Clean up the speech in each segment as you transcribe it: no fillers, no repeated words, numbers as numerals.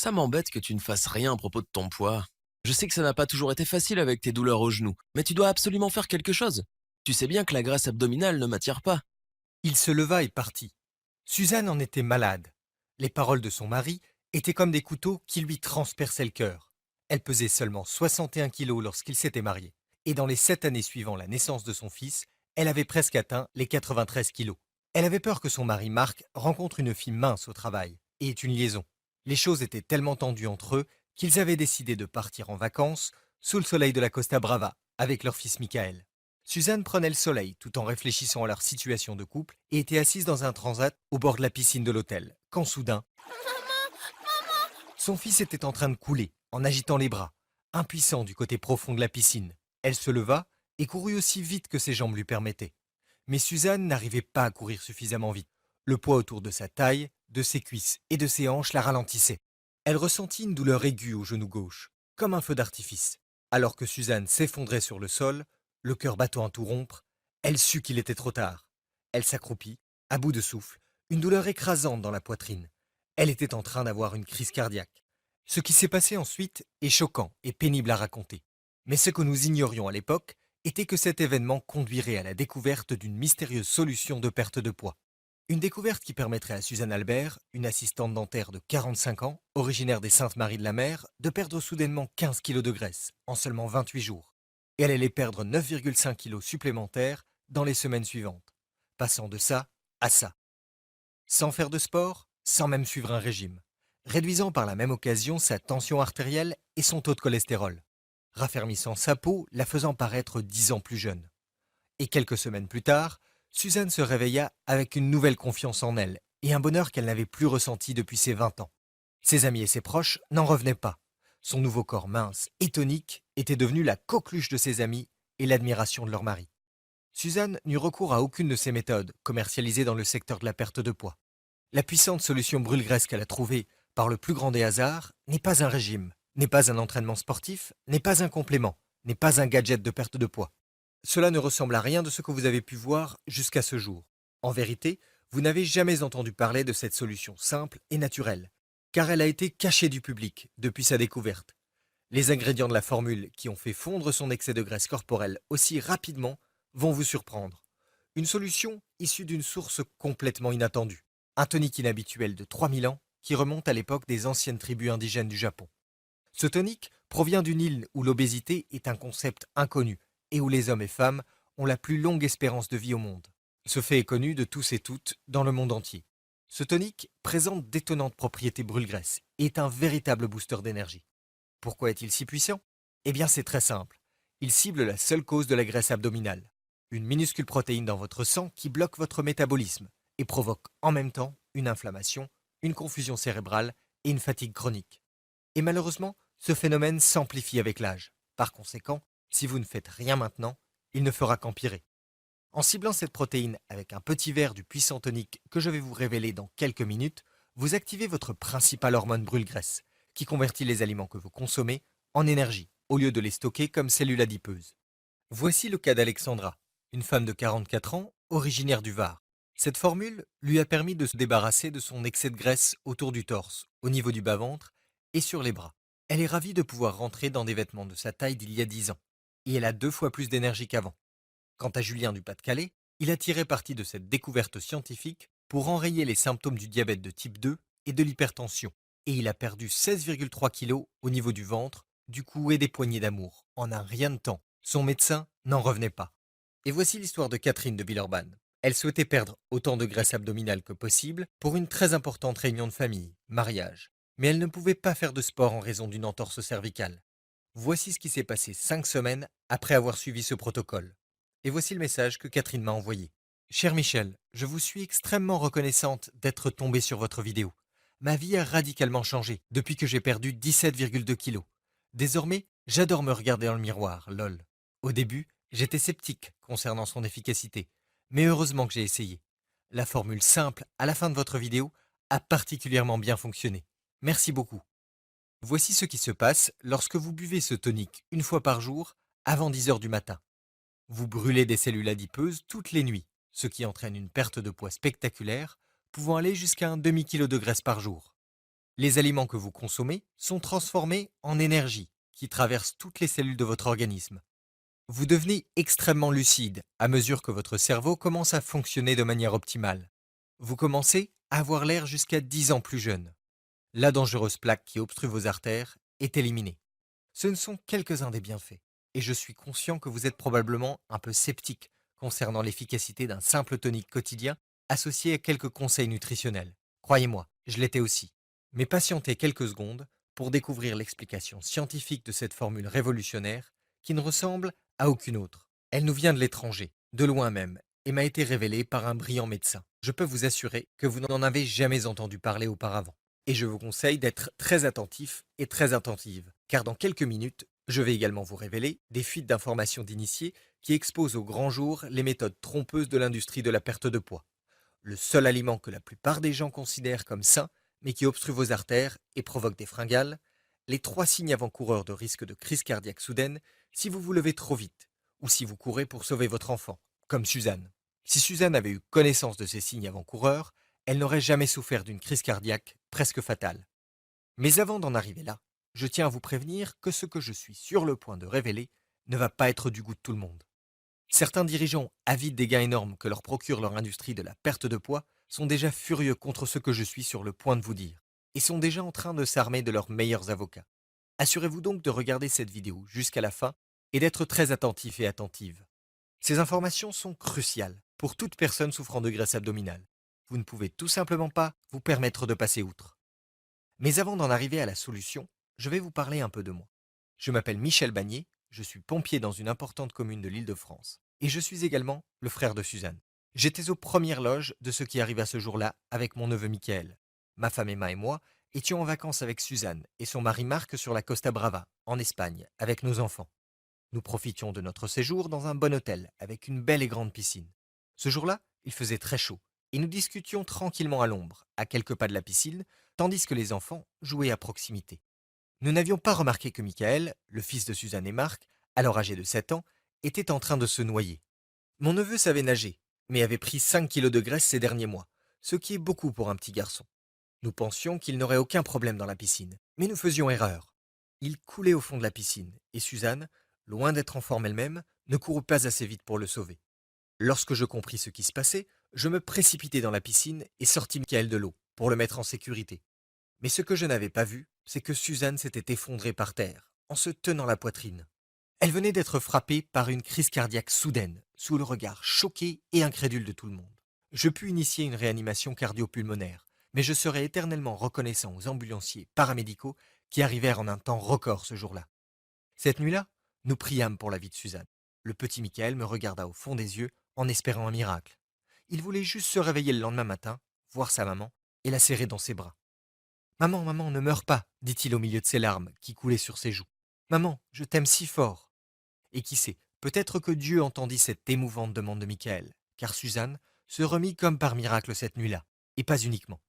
Ça m'embête que tu ne fasses rien à propos de ton poids. Je sais que ça n'a pas toujours été facile avec tes douleurs au genou, mais tu dois absolument faire quelque chose. Tu sais bien que la graisse abdominale ne m'attire pas. Il se leva et partit. Suzanne en était malade. Les paroles de son mari étaient comme des couteaux qui lui transperçaient le cœur. Elle pesait seulement 61 kilos lorsqu'ils s'étaient mariés. Et dans les 7 années suivant la naissance de son fils, elle avait presque atteint les 93 kilos. Elle avait peur que son mari Marc rencontre une fille mince au travail et ait une liaison. Les choses étaient tellement tendues entre eux qu'ils avaient décidé de partir en vacances sous le soleil de la Costa Brava avec leur fils Michael. Suzanne prenait le soleil tout en réfléchissant à leur situation de couple et était assise dans un transat au bord de la piscine de l'hôtel, quand soudain, son fils était en train de couler, en agitant les bras, impuissant du côté profond de la piscine. Elle se leva et courut aussi vite que ses jambes lui permettaient. Mais Suzanne n'arrivait pas à courir suffisamment vite. Le poids autour de sa taille, de ses cuisses et de ses hanches la ralentissait. Elle ressentit une douleur aiguë au genou gauche, comme un feu d'artifice. Alors que Suzanne s'effondrait sur le sol, le cœur battant à tout rompre, elle sut qu'il était trop tard. Elle s'accroupit, à bout de souffle, une douleur écrasante dans la poitrine. Elle était en train d'avoir une crise cardiaque. Ce qui s'est passé ensuite est choquant et pénible à raconter. Mais ce que nous ignorions à l'époque était que cet événement conduirait à la découverte d'une mystérieuse solution de perte de poids. Une découverte qui permettrait à Suzanne Albert, une assistante dentaire de 45 ans, originaire des Saintes-Maries-de-la-Mer, de perdre soudainement 15 kilos de graisse en seulement 28 jours. Et elle allait perdre 9,5 kilos supplémentaires dans les semaines suivantes, passant de ça à ça. Sans faire de sport, sans même suivre un régime, réduisant par la même occasion sa tension artérielle et son taux de cholestérol, raffermissant sa peau, la faisant paraître 10 ans plus jeune. Et quelques semaines plus tard, Suzanne se réveilla avec une nouvelle confiance en elle et un bonheur qu'elle n'avait plus ressenti depuis ses 20 ans. Ses amis et ses proches n'en revenaient pas. Son nouveau corps mince et tonique était devenu la coqueluche de ses amis et l'admiration de leur mari. Suzanne n'eut recours à aucune de ces méthodes commercialisées dans le secteur de la perte de poids. La puissante solution brûle-graisse qu'elle a trouvée par le plus grand des hasards n'est pas un régime, n'est pas un entraînement sportif, n'est pas un complément, n'est pas un gadget de perte de poids. Cela ne ressemble à rien de ce que vous avez pu voir jusqu'à ce jour. En vérité, vous n'avez jamais entendu parler de cette solution simple et naturelle, car elle a été cachée du public depuis sa découverte. Les ingrédients de la formule qui ont fait fondre son excès de graisse corporelle aussi rapidement vont vous surprendre. Une solution issue d'une source complètement inattendue. Un tonique inhabituel de 3000 ans qui remonte à l'époque des anciennes tribus indigènes du Japon. Ce tonique provient d'une île où l'obésité est un concept inconnu et où les hommes et femmes ont la plus longue espérance de vie au monde. Ce fait est connu de tous et toutes dans le monde entier. Ce tonique présente d'étonnantes propriétés brûle-graisse et est un véritable booster d'énergie. Pourquoi est-il si puissant? Eh bien c'est très simple. Il cible la seule cause de la graisse abdominale. Une minuscule protéine dans votre sang qui bloque votre métabolisme et provoque en même temps une inflammation, une confusion cérébrale et une fatigue chronique. Et malheureusement, ce phénomène s'amplifie avec l'âge. Par conséquent, si vous ne faites rien maintenant, il ne fera qu'empirer. En ciblant cette protéine avec un petit verre du puissant tonique que je vais vous révéler dans quelques minutes, vous activez votre principale hormone brûle-graisse, qui convertit les aliments que vous consommez en énergie, au lieu de les stocker comme cellules adipeuses. Voici le cas d'Alexandra, une femme de 44 ans, originaire du Var. Cette formule lui a permis de se débarrasser de son excès de graisse autour du torse, au niveau du bas-ventre et sur les bras. Elle est ravie de pouvoir rentrer dans des vêtements de sa taille d'il y a 10 ans. Et elle a 2 fois plus d'énergie qu'avant. Quant à Julien du Pas-de-Calais, il a tiré parti de cette découverte scientifique pour enrayer les symptômes du diabète de type 2 et de l'hypertension. Et il a perdu 16,3 kilos au niveau du ventre, du cou et des poignées d'amour, en un rien de temps. Son médecin n'en revenait pas. Et voici l'histoire de Catherine de Villeurbanne. Elle souhaitait perdre autant de graisse abdominale que possible pour une très importante réunion de famille, mariage. Mais elle ne pouvait pas faire de sport en raison d'une entorse cervicale. Voici ce qui s'est passé 5 semaines après avoir suivi ce protocole. Et voici le message que Catherine m'a envoyé. Cher Michel, je vous suis extrêmement reconnaissante d'être tombée sur votre vidéo. Ma vie a radicalement changé depuis que j'ai perdu 17,2 kilos. Désormais, j'adore me regarder dans le miroir, lol. Au début, j'étais sceptique concernant son efficacité, mais heureusement que j'ai essayé. La formule simple à la fin de votre vidéo a particulièrement bien fonctionné. Merci beaucoup. Voici ce qui se passe lorsque vous buvez ce tonique une fois par jour avant 10 heures du matin. Vous brûlez des cellules adipeuses toutes les nuits, ce qui entraîne une perte de poids spectaculaire, pouvant aller jusqu'à un demi-kilo de graisse par jour. Les aliments que vous consommez sont transformés en énergie qui traverse toutes les cellules de votre organisme. Vous devenez extrêmement lucide à mesure que votre cerveau commence à fonctionner de manière optimale. Vous commencez à avoir l'air jusqu'à 10 ans plus jeune. La dangereuse plaque qui obstrue vos artères est éliminée. Ce ne sont quelques-uns des bienfaits. Et je suis conscient que vous êtes probablement un peu sceptique concernant l'efficacité d'un simple tonique quotidien associé à quelques conseils nutritionnels. Croyez-moi, je l'étais aussi. Mais patientez quelques secondes pour découvrir l'explication scientifique de cette formule révolutionnaire qui ne ressemble à aucune autre. Elle nous vient de l'étranger, de loin même, et m'a été révélée par un brillant médecin. Je peux vous assurer que vous n'en avez jamais entendu parler auparavant. Et je vous conseille d'être très attentif et très attentive, car dans quelques minutes, je vais également vous révéler des fuites d'informations d'initiés qui exposent au grand jour les méthodes trompeuses de l'industrie de la perte de poids. Le seul aliment que la plupart des gens considèrent comme sain, mais qui obstrue vos artères et provoque des fringales, les 3 signes avant-coureurs de risque de crise cardiaque soudaine si vous vous levez trop vite, ou si vous courez pour sauver votre enfant, comme Suzanne. Si Suzanne avait eu connaissance de ces signes avant-coureurs, elle n'aurait jamais souffert d'une crise cardiaque presque fatale. Mais avant d'en arriver là, je tiens à vous prévenir que ce que je suis sur le point de révéler ne va pas être du goût de tout le monde. Certains dirigeants, avides des gains énormes que leur procure leur industrie de la perte de poids, sont déjà furieux contre ce que je suis sur le point de vous dire, et sont déjà en train de s'armer de leurs meilleurs avocats. Assurez-vous donc de regarder cette vidéo jusqu'à la fin et d'être très attentif et attentive. Ces informations sont cruciales pour toute personne souffrant de graisse abdominale. Vous ne pouvez tout simplement pas vous permettre de passer outre. Mais avant d'en arriver à la solution, je vais vous parler un peu de moi. Je m'appelle Michel Bagné, je suis pompier dans une importante commune de l'Île-de-France. Et je suis également le frère de Suzanne. J'étais aux premières loges de ce qui arriva ce jour-là avec mon neveu Michael. Ma femme Emma et moi étions en vacances avec Suzanne et son mari Marc sur la Costa Brava, en Espagne, avec nos enfants. Nous profitions de notre séjour dans un bon hôtel avec une belle et grande piscine. Ce jour-là, il faisait très chaud et nous discutions tranquillement à l'ombre, à quelques pas de la piscine, tandis que les enfants jouaient à proximité. Nous n'avions pas remarqué que Michael, le fils de Suzanne et Marc, alors âgé de 7 ans, était en train de se noyer. Mon neveu savait nager, mais avait pris 5 kilos de graisse ces derniers mois, ce qui est beaucoup pour un petit garçon. Nous pensions qu'il n'aurait aucun problème dans la piscine, mais nous faisions erreur. Il coulait au fond de la piscine, et Suzanne, loin d'être en forme elle-même, ne courut pas assez vite pour le sauver. Lorsque je compris ce qui se passait, je me précipitai dans la piscine et sortis Michael de l'eau, pour le mettre en sécurité. Mais ce que je n'avais pas vu, c'est que Suzanne s'était effondrée par terre, en se tenant la poitrine. Elle venait d'être frappée par une crise cardiaque soudaine, sous le regard choqué et incrédule de tout le monde. Je pus initier une réanimation cardio-pulmonaire, mais je serai éternellement reconnaissant aux ambulanciers paramédicaux qui arrivèrent en un temps record ce jour-là. Cette nuit-là, nous priâmes pour la vie de Suzanne. Le petit Michael me regarda au fond des yeux en espérant un miracle. Il voulait juste se réveiller le lendemain matin, voir sa maman et la serrer dans ses bras. Maman, maman, ne meurs pas, dit-il au milieu de ses larmes qui coulaient sur ses joues. Maman, je t'aime si fort. Et qui sait, peut-être que Dieu entendit cette émouvante demande de Michael, car Suzanne se remit comme par miracle cette nuit-là, et pas uniquement.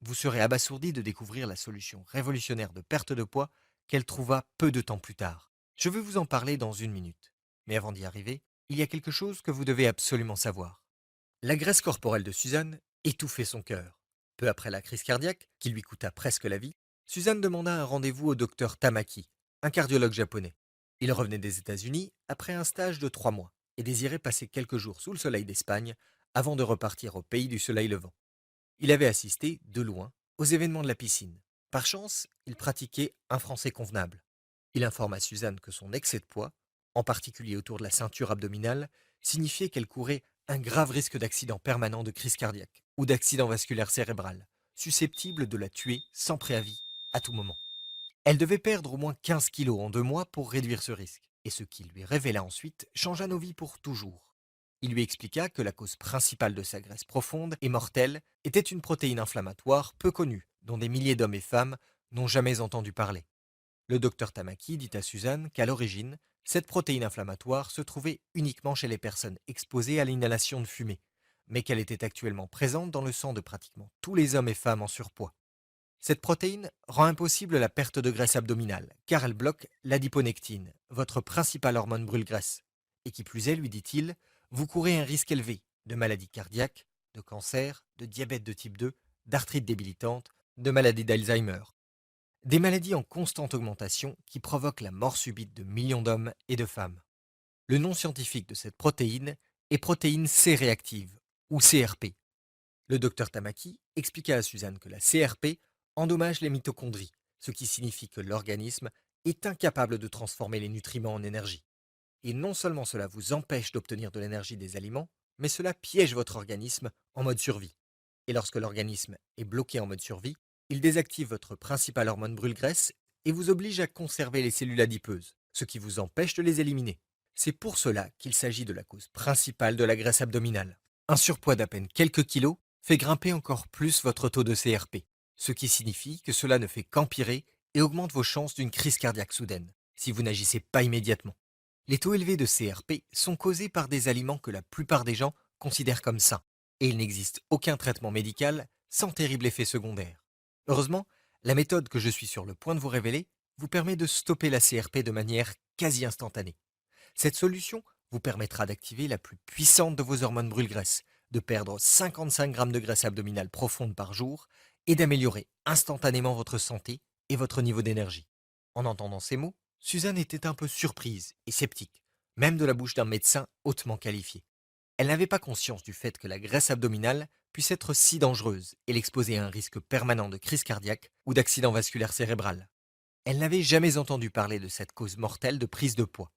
Vous serez abasourdi de découvrir la solution révolutionnaire de perte de poids qu'elle trouva peu de temps plus tard. Je vais vous en parler dans une minute. Mais avant d'y arriver, il y a quelque chose que vous devez absolument savoir. La graisse corporelle de Suzanne étouffait son cœur. Peu après la crise cardiaque, qui lui coûta presque la vie, Suzanne demanda un rendez-vous au docteur Tamaki, un cardiologue japonais. Il revenait des États-Unis après un stage de 3 mois et désirait passer quelques jours sous le soleil d'Espagne avant de repartir au pays du soleil levant. Il avait assisté, de loin, aux événements de la piscine. Par chance, il pratiquait un français convenable. Il informa Suzanne que son excès de poids, en particulier autour de la ceinture abdominale, signifiait qu'elle courait un grave risque d'accident permanent de crise cardiaque ou d'accident vasculaire cérébral, susceptible de la tuer sans préavis, à tout moment. Elle devait perdre au moins 15 kilos en 2 mois pour réduire ce risque, et ce qui lui révéla ensuite changea nos vies pour toujours. Il lui expliqua que la cause principale de sa graisse profonde et mortelle était une protéine inflammatoire peu connue, dont des milliers d'hommes et femmes n'ont jamais entendu parler. Le docteur Tamaki dit à Suzanne qu'à l'origine, cette protéine inflammatoire se trouvait uniquement chez les personnes exposées à l'inhalation de fumée, mais qu'elle était actuellement présente dans le sang de pratiquement tous les hommes et femmes en surpoids. Cette protéine rend impossible la perte de graisse abdominale, car elle bloque l'adiponectine, votre principale hormone brûle-graisse. Et qui plus est, lui dit-il, vous courez un risque élevé de maladies cardiaques, de cancer, de diabète de type 2, d'arthrite débilitante, de maladies d'Alzheimer. Des maladies en constante augmentation qui provoquent la mort subite de millions d'hommes et de femmes. Le nom scientifique de cette protéine est protéine C-réactive, ou CRP. Le docteur Tamaki expliqua à Suzanne que la CRP endommage les mitochondries, ce qui signifie que l'organisme est incapable de transformer les nutriments en énergie. Et non seulement cela vous empêche d'obtenir de l'énergie des aliments, mais cela piège votre organisme en mode survie. Et lorsque l'organisme est bloqué en mode survie, il désactive votre principale hormone brûle-graisse et vous oblige à conserver les cellules adipeuses, ce qui vous empêche de les éliminer. C'est pour cela qu'il s'agit de la cause principale de la graisse abdominale. Un surpoids d'à peine quelques kilos fait grimper encore plus votre taux de CRP, ce qui signifie que cela ne fait qu'empirer et augmente vos chances d'une crise cardiaque soudaine, si vous n'agissez pas immédiatement. Les taux élevés de CRP sont causés par des aliments que la plupart des gens considèrent comme sains, et il n'existe aucun traitement médical sans terrible effet secondaire. Heureusement, la méthode que je suis sur le point de vous révéler vous permet de stopper la CRP de manière quasi instantanée. Cette solution vous permettra d'activer la plus puissante de vos hormones brûle-graisse, de perdre 55 grammes de graisse abdominale profonde par jour et d'améliorer instantanément votre santé et votre niveau d'énergie. En entendant ces mots, Suzanne était un peu surprise et sceptique, même de la bouche d'un médecin hautement qualifié. Elle n'avait pas conscience du fait que la graisse abdominale puisse être si dangereuse et l'exposer à un risque permanent de crise cardiaque ou d'accident vasculaire cérébral. Elle n'avait jamais entendu parler de cette cause mortelle de prise de poids.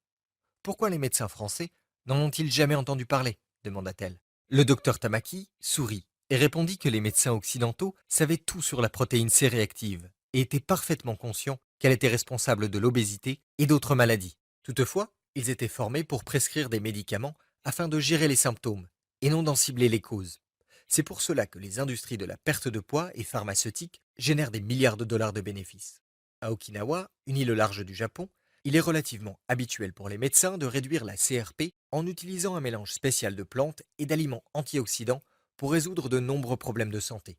Pourquoi les médecins français n'en ont-ils jamais entendu parler demanda-t-elle. Le docteur Tamaki sourit et répondit que les médecins occidentaux savaient tout sur la protéine C réactive et étaient parfaitement conscients qu'elle était responsable de l'obésité et d'autres maladies. Toutefois, ils étaient formés pour prescrire des médicaments afin de gérer les symptômes et non d'en cibler les causes. C'est pour cela que les industries de la perte de poids et pharmaceutiques génèrent des milliards de dollars de bénéfices. À Okinawa, une île au large du Japon, il est relativement habituel pour les médecins de réduire la CRP en utilisant un mélange spécial de plantes et d'aliments antioxydants pour résoudre de nombreux problèmes de santé.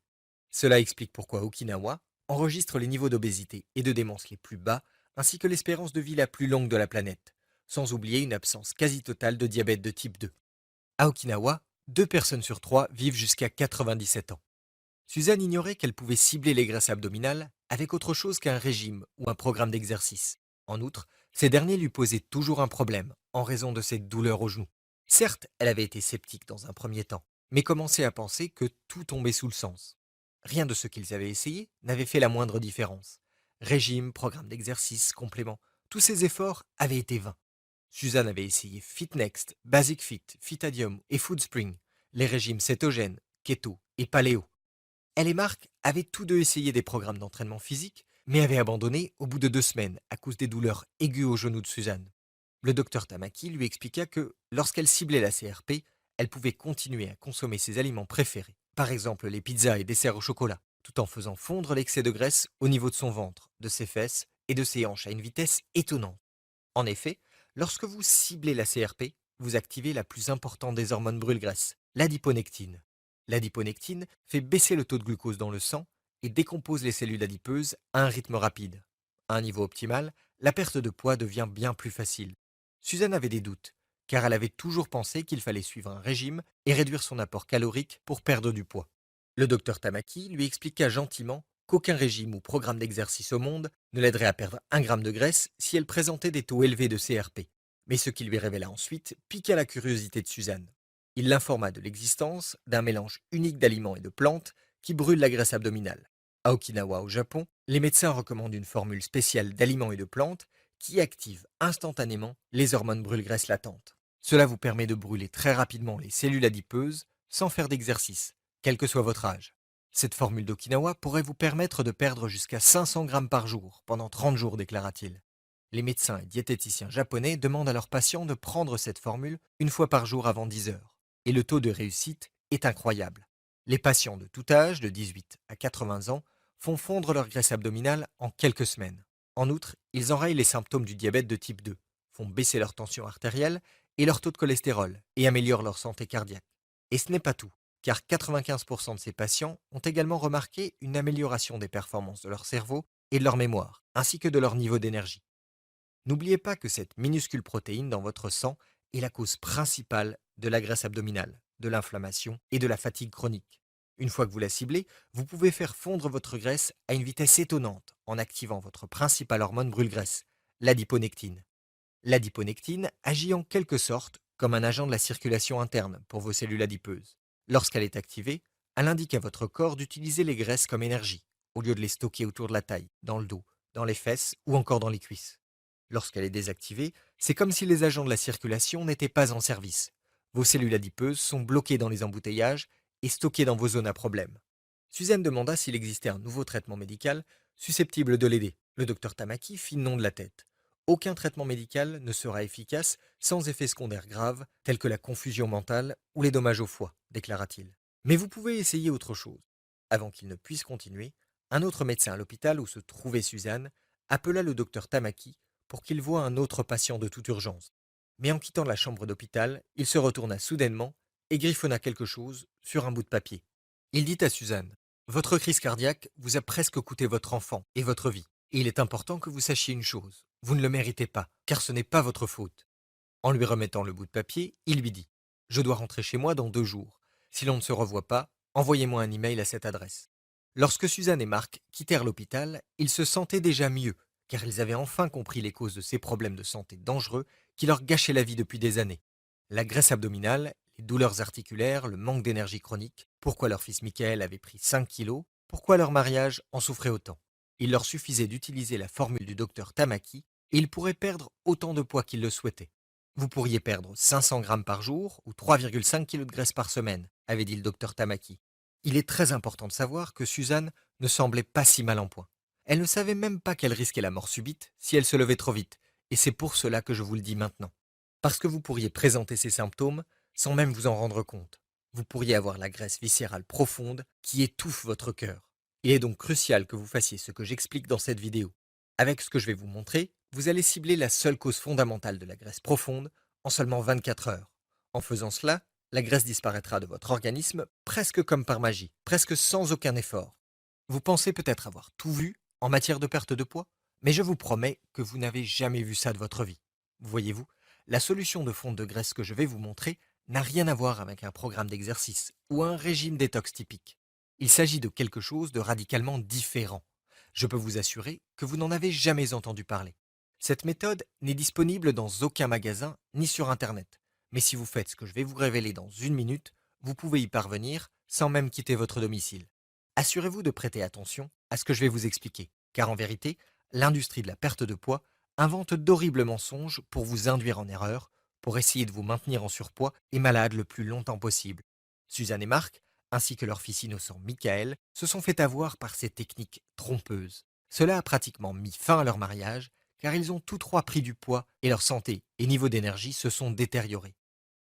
Cela explique pourquoi Okinawa enregistre les niveaux d'obésité et de démence les plus bas, ainsi que l'espérance de vie la plus longue de la planète, sans oublier une absence quasi totale de diabète de type 2. À Okinawa, 2 personnes sur 3 vivent jusqu'à 97 ans. Suzanne ignorait qu'elle pouvait cibler les graisses abdominales avec autre chose qu'un régime ou un programme d'exercice. En outre, ces derniers lui posaient toujours un problème en raison de ses douleurs aux genoux. Certes, elle avait été sceptique dans un premier temps, mais commençait à penser que tout tombait sous le sens. Rien de ce qu'ils avaient essayé n'avait fait la moindre différence. Régime, programme d'exercice, complément, tous ces efforts avaient été vains. Suzanne avait essayé FitNext, Basic Fit, Fitadium et Foodspring, les régimes cétogènes, keto et paléo. Elle et Marc avaient tous deux essayé des programmes d'entraînement physique, mais avaient abandonné au bout de 2 semaines à cause des douleurs aiguës au genou de Suzanne. Le docteur Tamaki lui expliqua que, lorsqu'elle ciblait la CRP, elle pouvait continuer à consommer ses aliments préférés, par exemple les pizzas et desserts au chocolat, tout en faisant fondre l'excès de graisse au niveau de son ventre, de ses fesses et de ses hanches à une vitesse étonnante. En effet, lorsque vous ciblez la CRP, vous activez la plus importante des hormones brûle-graisse, l'adiponectine. L'adiponectine fait baisser le taux de glucose dans le sang et décompose les cellules adipeuses à un rythme rapide. À un niveau optimal, la perte de poids devient bien plus facile. Suzanne avait des doutes, car elle avait toujours pensé qu'il fallait suivre un régime et réduire son apport calorique pour perdre du poids. Le docteur Tamaki lui expliqua gentiment qu'aucun régime ou programme d'exercice au monde ne l'aiderait à perdre 1 gramme de graisse si elle présentait des taux élevés de CRP. Mais ce qu'il lui révéla ensuite piqua la curiosité de Suzanne. Il l'informa de l'existence d'un mélange unique d'aliments et de plantes qui brûle la graisse abdominale. À Okinawa, au Japon, les médecins recommandent une formule spéciale d'aliments et de plantes qui active instantanément les hormones brûle-graisse latentes. Cela vous permet de brûler très rapidement les cellules adipeuses sans faire d'exercice, quel que soit votre âge. Cette formule d'Okinawa pourrait vous permettre de perdre jusqu'à 500 grammes par jour pendant 30 jours, déclara-t-il. Les médecins et diététiciens japonais demandent à leurs patients de prendre cette formule une fois par jour avant 10 heures. Et le taux de réussite est incroyable. Les patients de tout âge, de 18 à 80 ans, font fondre leur graisse abdominale en quelques semaines. En outre, ils enrayent les symptômes du diabète de type 2, font baisser leur tension artérielle et leur taux de cholestérol et améliorent leur santé cardiaque. Et ce n'est pas tout, car 95% de ces patients ont également remarqué une amélioration des performances de leur cerveau et de leur mémoire, ainsi que de leur niveau d'énergie. N'oubliez pas que cette minuscule protéine dans votre sang est la cause principale de la graisse abdominale, de l'inflammation et de la fatigue chronique. Une fois que vous la ciblez, vous pouvez faire fondre votre graisse à une vitesse étonnante en activant votre principale hormone brûle-graisse, l'adiponectine. L'adiponectine agit en quelque sorte comme un agent de la circulation interne pour vos cellules adipeuses. Lorsqu'elle est activée, elle indique à votre corps d'utiliser les graisses comme énergie, au lieu de les stocker autour de la taille, dans le dos, dans les fesses ou encore dans les cuisses. Lorsqu'elle est désactivée, c'est comme si les agents de la circulation n'étaient pas en service. Vos cellules adipeuses sont bloquées dans les embouteillages et stockées dans vos zones à problème. Suzanne demanda s'il existait un nouveau traitement médical susceptible de l'aider. Le docteur Tamaki fit non de la tête. Aucun traitement médical ne sera efficace sans effets secondaires graves tels que la confusion mentale ou les dommages au foie, déclara-t-il. Mais vous pouvez essayer autre chose. Avant qu'il ne puisse continuer, un autre médecin à l'hôpital où se trouvait Suzanne appela le docteur Tamaki pour qu'il voie un autre patient de toute urgence. Mais en quittant la chambre d'hôpital, il se retourna soudainement et griffonna quelque chose sur un bout de papier. Il dit à Suzanne: Votre crise cardiaque vous a presque coûté votre enfant et votre vie. Et il est important que vous sachiez une chose: vous ne le méritez pas, car ce n'est pas votre faute. En lui remettant le bout de papier, il lui dit: Je dois rentrer chez moi dans 2 jours. Si l'on ne se revoit pas, envoyez-moi un email à cette adresse. Lorsque Suzanne et Marc quittèrent l'hôpital, ils se sentaient déjà mieux, car ils avaient enfin compris les causes de ces problèmes de santé dangereux qui leur gâchaient la vie depuis des années. La graisse abdominale, les douleurs articulaires, le manque d'énergie chronique, pourquoi leur fils Michael avait pris 5 kilos, pourquoi leur mariage en souffrait autant. Il leur suffisait d'utiliser la formule du docteur Tamaki et ils pourraient perdre autant de poids qu'ils le souhaitaient. Vous pourriez perdre 500 grammes par jour ou 3,5 kg de graisse par semaine, avait dit le docteur Tamaki. Il est très important de savoir que Suzanne ne semblait pas si mal en point. Elle ne savait même pas qu'elle risquait la mort subite si elle se levait trop vite, et c'est pour cela que je vous le dis maintenant. Parce que vous pourriez présenter ces symptômes sans même vous en rendre compte. Vous pourriez avoir la graisse viscérale profonde qui étouffe votre cœur. Il est donc crucial que vous fassiez ce que j'explique dans cette vidéo. Avec ce que je vais vous montrer, vous allez cibler la seule cause fondamentale de la graisse profonde en seulement 24 heures. En faisant cela, la graisse disparaîtra de votre organisme presque comme par magie, presque sans aucun effort. Vous pensez peut-être avoir tout vu en matière de perte de poids, mais je vous promets que vous n'avez jamais vu ça de votre vie. Voyez-vous, la solution de fonte de graisse que je vais vous montrer n'a rien à voir avec un programme d'exercice ou un régime détox typique. Il s'agit de quelque chose de radicalement différent. Je peux vous assurer que vous n'en avez jamais entendu parler. Cette méthode n'est disponible dans aucun magasin ni sur Internet. Mais si vous faites ce que je vais vous révéler dans 1 minute, vous pouvez y parvenir sans même quitter votre domicile. Assurez-vous de prêter attention à ce que je vais vous expliquer, car en vérité, l'industrie de la perte de poids invente d'horribles mensonges pour vous induire en erreur, pour essayer de vous maintenir en surpoids et malade le plus longtemps possible. Suzanne et Marc, ainsi que leur fils innocent Michael, se sont fait avoir par ces techniques trompeuses. Cela a pratiquement mis fin à leur mariage, car ils ont tous trois pris du poids et leur santé et niveau d'énergie se sont détériorés.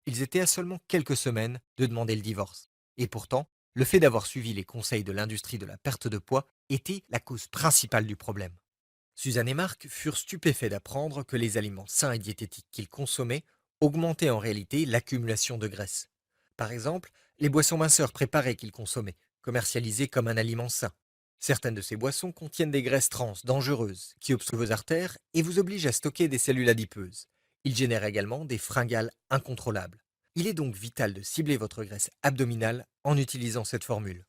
Ils étaient à seulement quelques semaines de demander le divorce. Et pourtant, le fait d'avoir suivi les conseils de l'industrie de la perte de poids était la cause principale du problème. Suzanne et Marc furent stupéfaits d'apprendre que les aliments sains et diététiques qu'ils consommaient augmentaient en réalité l'accumulation de graisse. Par exemple, les boissons minceurs préparées qu'ils consommaient, commercialisées comme un aliment sain. Certaines de ces boissons contiennent des graisses trans dangereuses qui obstruent vos artères et vous obligent à stocker des cellules adipeuses. Ils génèrent également des fringales incontrôlables. Il est donc vital de cibler votre graisse abdominale en utilisant cette formule.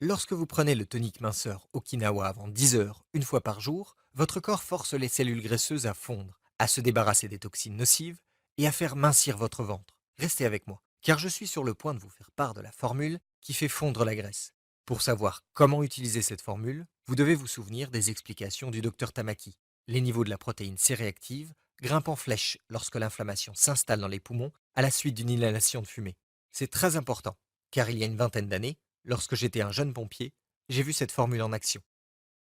Lorsque vous prenez le tonique minceur Okinawa avant 10 heures, une fois par jour, votre corps force les cellules graisseuses à fondre, à se débarrasser des toxines nocives et à faire mincir votre ventre. Restez avec moi, car je suis sur le point de vous faire part de la formule qui fait fondre la graisse. Pour savoir comment utiliser cette formule, vous devez vous souvenir des explications du docteur Tamaki. Les niveaux de la protéine C-réactive grimpent en flèche lorsque l'inflammation s'installe dans les poumons à la suite d'une inhalation de fumée. C'est très important, car il y a une vingtaine d'années, lorsque j'étais un jeune pompier, j'ai vu cette formule en action.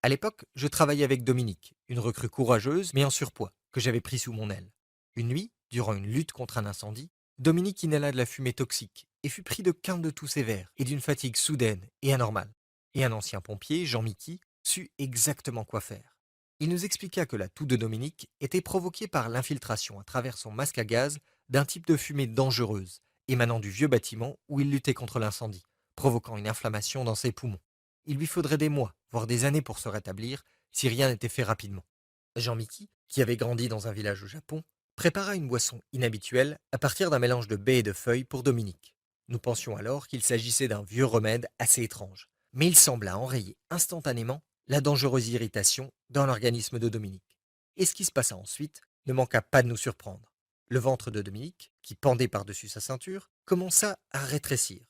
À l'époque, je travaillais avec Dominique, une recrue courageuse mais en surpoids, que j'avais pris sous mon aile. Une nuit, durant une lutte contre un incendie, Dominique inhala de la fumée toxique et fut pris de quintes de toux sévères et d'une fatigue soudaine et anormale. Et un ancien pompier, Jean-Mickey, sut exactement quoi faire. Il nous expliqua que la toux de Dominique était provoquée par l'infiltration à travers son masque à gaz d'un type de fumée dangereuse, émanant du vieux bâtiment où il luttait contre l'incendie, provoquant une inflammation dans ses poumons. Il lui faudrait des mois, voire des années pour se rétablir, si rien n'était fait rapidement. Jean-Mickey, qui avait grandi dans un village au Japon, prépara une boisson inhabituelle à partir d'un mélange de baies et de feuilles pour Dominique. Nous pensions alors qu'il s'agissait d'un vieux remède assez étrange, mais il sembla enrayer instantanément la dangereuse irritation dans l'organisme de Dominique. Et ce qui se passa ensuite ne manqua pas de nous surprendre. Le ventre de Dominique, qui pendait par-dessus sa ceinture, commença à rétrécir.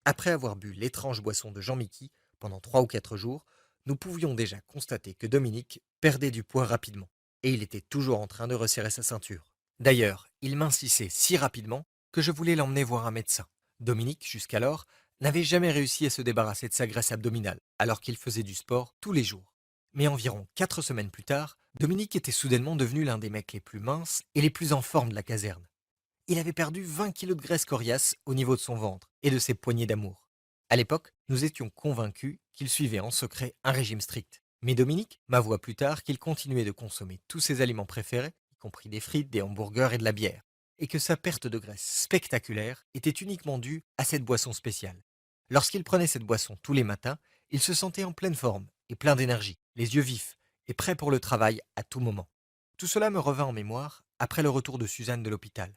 Après avoir bu l'étrange boisson de Jean-Mickey pendant 3 ou 4 jours, nous pouvions déjà constater que Dominique perdait du poids rapidement, et il était toujours en train de resserrer sa ceinture. D'ailleurs, il mincissait si rapidement que je voulais l'emmener voir un médecin. Dominique, jusqu'alors, n'avait jamais réussi à se débarrasser de sa graisse abdominale, alors qu'il faisait du sport tous les jours. Mais environ 4 semaines plus tard, Dominique était soudainement devenu l'un des mecs les plus minces et les plus en forme de la caserne. Il avait perdu 20 kilos de graisse coriace au niveau de son ventre et de ses poignées d'amour. À l'époque, nous étions convaincus qu'il suivait en secret un régime strict. Mais Dominique m'avoua plus tard qu'il continuait de consommer tous ses aliments préférés, y compris des frites, des hamburgers et de la bière, et que sa perte de graisse spectaculaire était uniquement due à cette boisson spéciale. Lorsqu'il prenait cette boisson tous les matins, il se sentait en pleine forme et plein d'énergie, les yeux vifs et prêt pour le travail à tout moment. Tout cela me revint en mémoire après le retour de Suzanne de l'hôpital.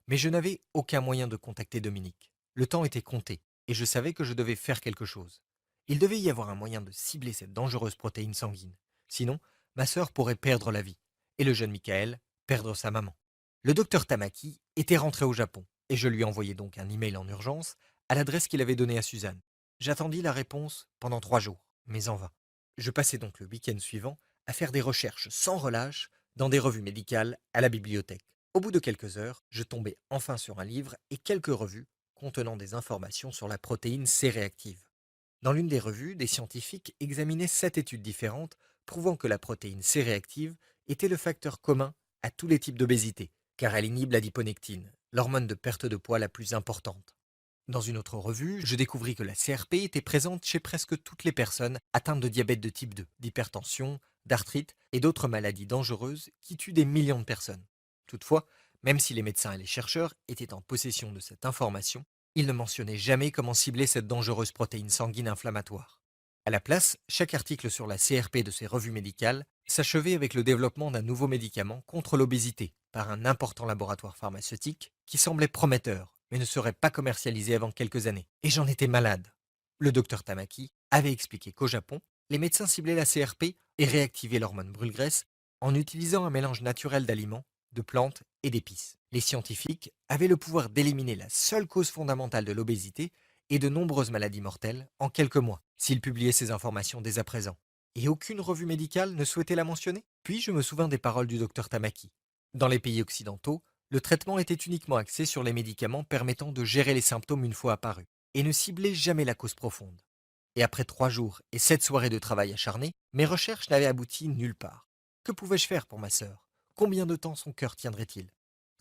Mais je n'avais aucun moyen de contacter Dominique. Le temps était compté, et je savais que je devais faire quelque chose. Il devait y avoir un moyen de cibler cette dangereuse protéine sanguine. Sinon, ma sœur pourrait perdre la vie, et le jeune Michael perdre sa maman. Le docteur Tamaki était rentré au Japon, et je lui envoyai donc un email en urgence à l'adresse qu'il avait donnée à Suzanne. J'attendis la réponse pendant 3 jours, mais en vain. Je passai donc le week-end suivant à faire des recherches sans relâche dans des revues médicales à la bibliothèque. Au bout de quelques heures, je tombais enfin sur un livre et quelques revues contenant des informations sur la protéine C-réactive. Dans l'une des revues, des scientifiques examinaient 7 études différentes prouvant que la protéine C-réactive était le facteur commun à tous les types d'obésité, car elle inhibe l'adiponectine, l'hormone de perte de poids la plus importante. Dans une autre revue, je découvris que la CRP était présente chez presque toutes les personnes atteintes de diabète de type 2, d'hypertension, d'arthrite et d'autres maladies dangereuses qui tuent des millions de personnes. Toutefois, même si les médecins et les chercheurs étaient en possession de cette information, ils ne mentionnaient jamais comment cibler cette dangereuse protéine sanguine inflammatoire. À la place, chaque article sur la CRP de ces revues médicales s'achevait avec le développement d'un nouveau médicament contre l'obésité par un important laboratoire pharmaceutique qui semblait prometteur, mais ne serait pas commercialisé avant quelques années. Et j'en étais malade. Le docteur Tamaki avait expliqué qu'au Japon, les médecins ciblaient la CRP et réactivaient l'hormone brûle-graisse en utilisant un mélange naturel d'aliments, de plantes et d'épices. Les scientifiques avaient le pouvoir d'éliminer la seule cause fondamentale de l'obésité et de nombreuses maladies mortelles en quelques mois, s'ils publiaient ces informations dès à présent. Et aucune revue médicale ne souhaitait la mentionner. Puis je me souvins des paroles du docteur Tamaki. Dans les pays occidentaux, le traitement était uniquement axé sur les médicaments permettant de gérer les symptômes une fois apparus, et ne ciblait jamais la cause profonde. Et après 3 jours et 7 soirées de travail acharné, mes recherches n'avaient abouti nulle part. Que pouvais-je faire pour ma sœur? Combien de temps son cœur tiendrait-il?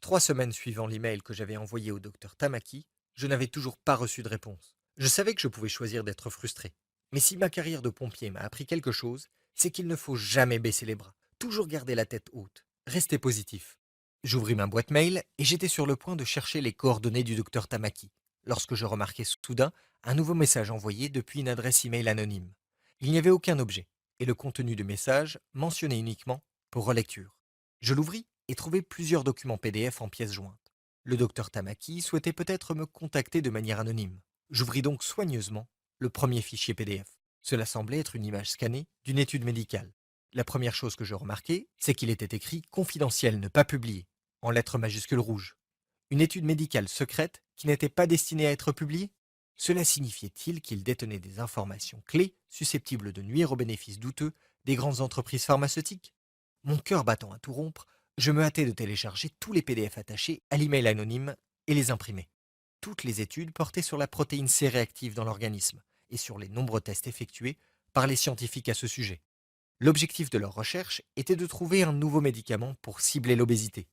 3 semaines suivant l'email que j'avais envoyé au docteur Tamaki, je n'avais toujours pas reçu de réponse. Je savais que je pouvais choisir d'être frustré. Mais si ma carrière de pompier m'a appris quelque chose, c'est qu'il ne faut jamais baisser les bras, toujours garder la tête haute, rester positif. J'ouvris ma boîte mail et j'étais sur le point de chercher les coordonnées du docteur Tamaki, lorsque je remarquai soudain un nouveau message envoyé depuis une adresse email anonyme. Il n'y avait aucun objet, et le contenu du message mentionnait uniquement pour relecture. Je l'ouvris et trouvai plusieurs documents PDF en pièces jointes. Le docteur Tamaki souhaitait peut-être me contacter de manière anonyme. J'ouvris donc soigneusement le premier fichier PDF. Cela semblait être une image scannée d'une étude médicale. La première chose que je remarquai, c'est qu'il était écrit confidentiel, ne pas publier, en lettres majuscules rouges. Une étude médicale secrète qui n'était pas destinée à être publiée? Cela signifiait-il qu'il détenait des informations clés susceptibles de nuire aux bénéfices douteux des grandes entreprises pharmaceutiques? Mon cœur battant à tout rompre, je me hâtai de télécharger tous les PDF attachés à l'email anonyme et les imprimer. Toutes les études portaient sur la protéine C réactive dans l'organisme et sur les nombreux tests effectués par les scientifiques à ce sujet. L'objectif de leur recherche était de trouver un nouveau médicament pour cibler l'obésité.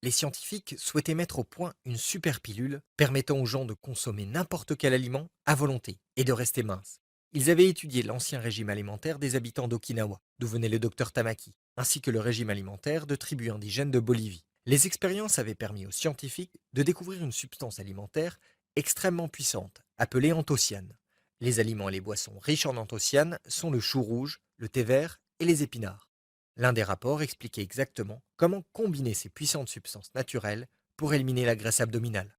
Les scientifiques souhaitaient mettre au point une super pilule permettant aux gens de consommer n'importe quel aliment à volonté et de rester minces. Ils avaient étudié l'ancien régime alimentaire des habitants d'Okinawa, d'où venait le docteur Tamaki, ainsi que le régime alimentaire de tribus indigènes de Bolivie. Les expériences avaient permis aux scientifiques de découvrir une substance alimentaire extrêmement puissante, appelée anthocyanes. Les aliments et les boissons riches en anthocyanes sont le chou rouge, le thé vert et les épinards. L'un des rapports expliquait exactement comment combiner ces puissantes substances naturelles pour éliminer la graisse abdominale.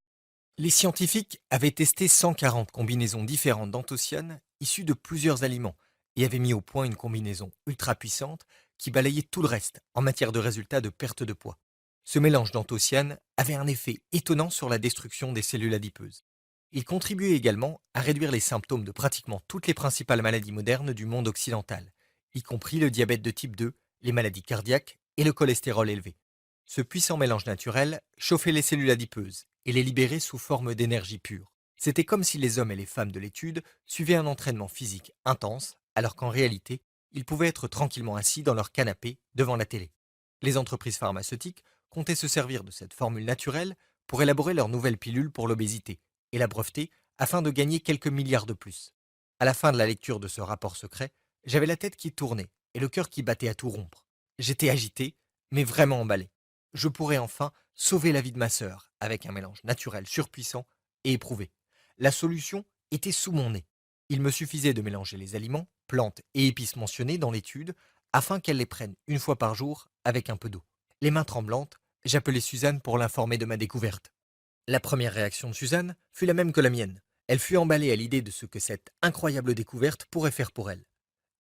Les scientifiques avaient testé 140 combinaisons différentes d'anthocyanes issues de plusieurs aliments et avaient mis au point une combinaison ultra puissante qui balayait tout le reste en matière de résultats de perte de poids. Ce mélange d'anthocyanes avait un effet étonnant sur la destruction des cellules adipeuses. Il contribuait également à réduire les symptômes de pratiquement toutes les principales maladies modernes du monde occidental, y compris le diabète de type 2, les maladies cardiaques et le cholestérol élevé. Ce puissant mélange naturel chauffait les cellules adipeuses et les libérait sous forme d'énergie pure. C'était comme si les hommes et les femmes de l'étude suivaient un entraînement physique intense, alors qu'en réalité, ils pouvaient être tranquillement assis dans leur canapé devant la télé. Les entreprises pharmaceutiques comptaient se servir de cette formule naturelle pour élaborer leur nouvelle pilule pour l'obésité et la breveter afin de gagner quelques milliards de plus. À la fin de la lecture de ce rapport secret, j'avais la tête qui tournait et le cœur qui battait à tout rompre. J'étais agité, mais vraiment emballé. Je pourrais enfin sauver la vie de ma sœur avec un mélange naturel surpuissant et éprouvé. La solution était sous mon nez. Il me suffisait de mélanger les aliments, plantes et épices mentionnés dans l'étude afin qu'elle les prenne une fois par jour avec un peu d'eau. Les mains tremblantes, j'appelai Suzanne pour l'informer de ma découverte. La première réaction de Suzanne fut la même que la mienne. Elle fut emballée à l'idée de ce que cette incroyable découverte pourrait faire pour elle.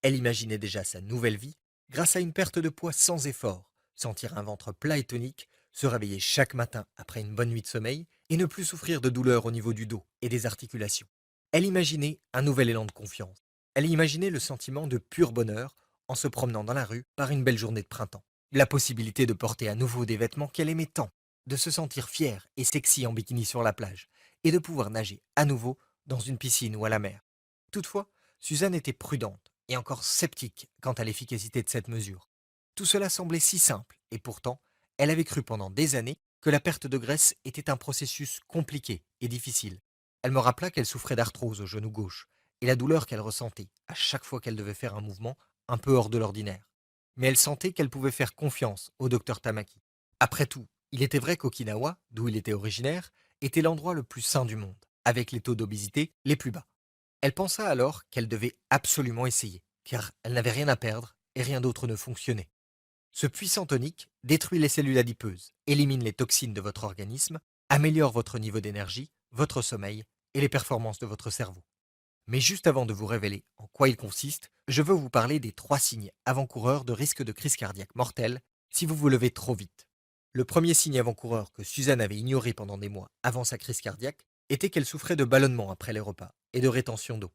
Elle imaginait déjà sa nouvelle vie grâce à une perte de poids sans effort, sentir un ventre plat et tonique, se réveiller chaque matin après une bonne nuit de sommeil et ne plus souffrir de douleurs au niveau du dos et des articulations. Elle imaginait un nouvel élan de confiance. Elle imaginait le sentiment de pur bonheur en se promenant dans la rue par une belle journée de printemps. La possibilité de porter à nouveau des vêtements qu'elle aimait tant, de se sentir fière et sexy en bikini sur la plage et de pouvoir nager à nouveau dans une piscine ou à la mer. Toutefois, Suzanne était prudente et encore sceptique quant à l'efficacité de cette mesure. Tout cela semblait si simple, et pourtant, elle avait cru pendant des années que la perte de graisse était un processus compliqué et difficile. Elle me rappela qu'elle souffrait d'arthrose au genou gauche, et la douleur qu'elle ressentait à chaque fois qu'elle devait faire un mouvement un peu hors de l'ordinaire. Mais elle sentait qu'elle pouvait faire confiance au docteur Tamaki. Après tout, il était vrai qu'Okinawa, d'où il était originaire, était l'endroit le plus sain du monde, avec les taux d'obésité les plus bas. Elle pensa alors qu'elle devait absolument essayer, car elle n'avait rien à perdre et rien d'autre ne fonctionnait. Ce puissant tonique détruit les cellules adipeuses, élimine les toxines de votre organisme, améliore votre niveau d'énergie, votre sommeil et les performances de votre cerveau. Mais juste avant de vous révéler en quoi il consiste, je veux vous parler des 3 signes avant-coureurs de risque de crise cardiaque mortelle si vous vous levez trop vite. Le premier signe avant-coureur que Suzanne avait ignoré pendant des mois avant sa crise cardiaque était qu'elle souffrait de ballonnements après les repas et de rétention d'eau.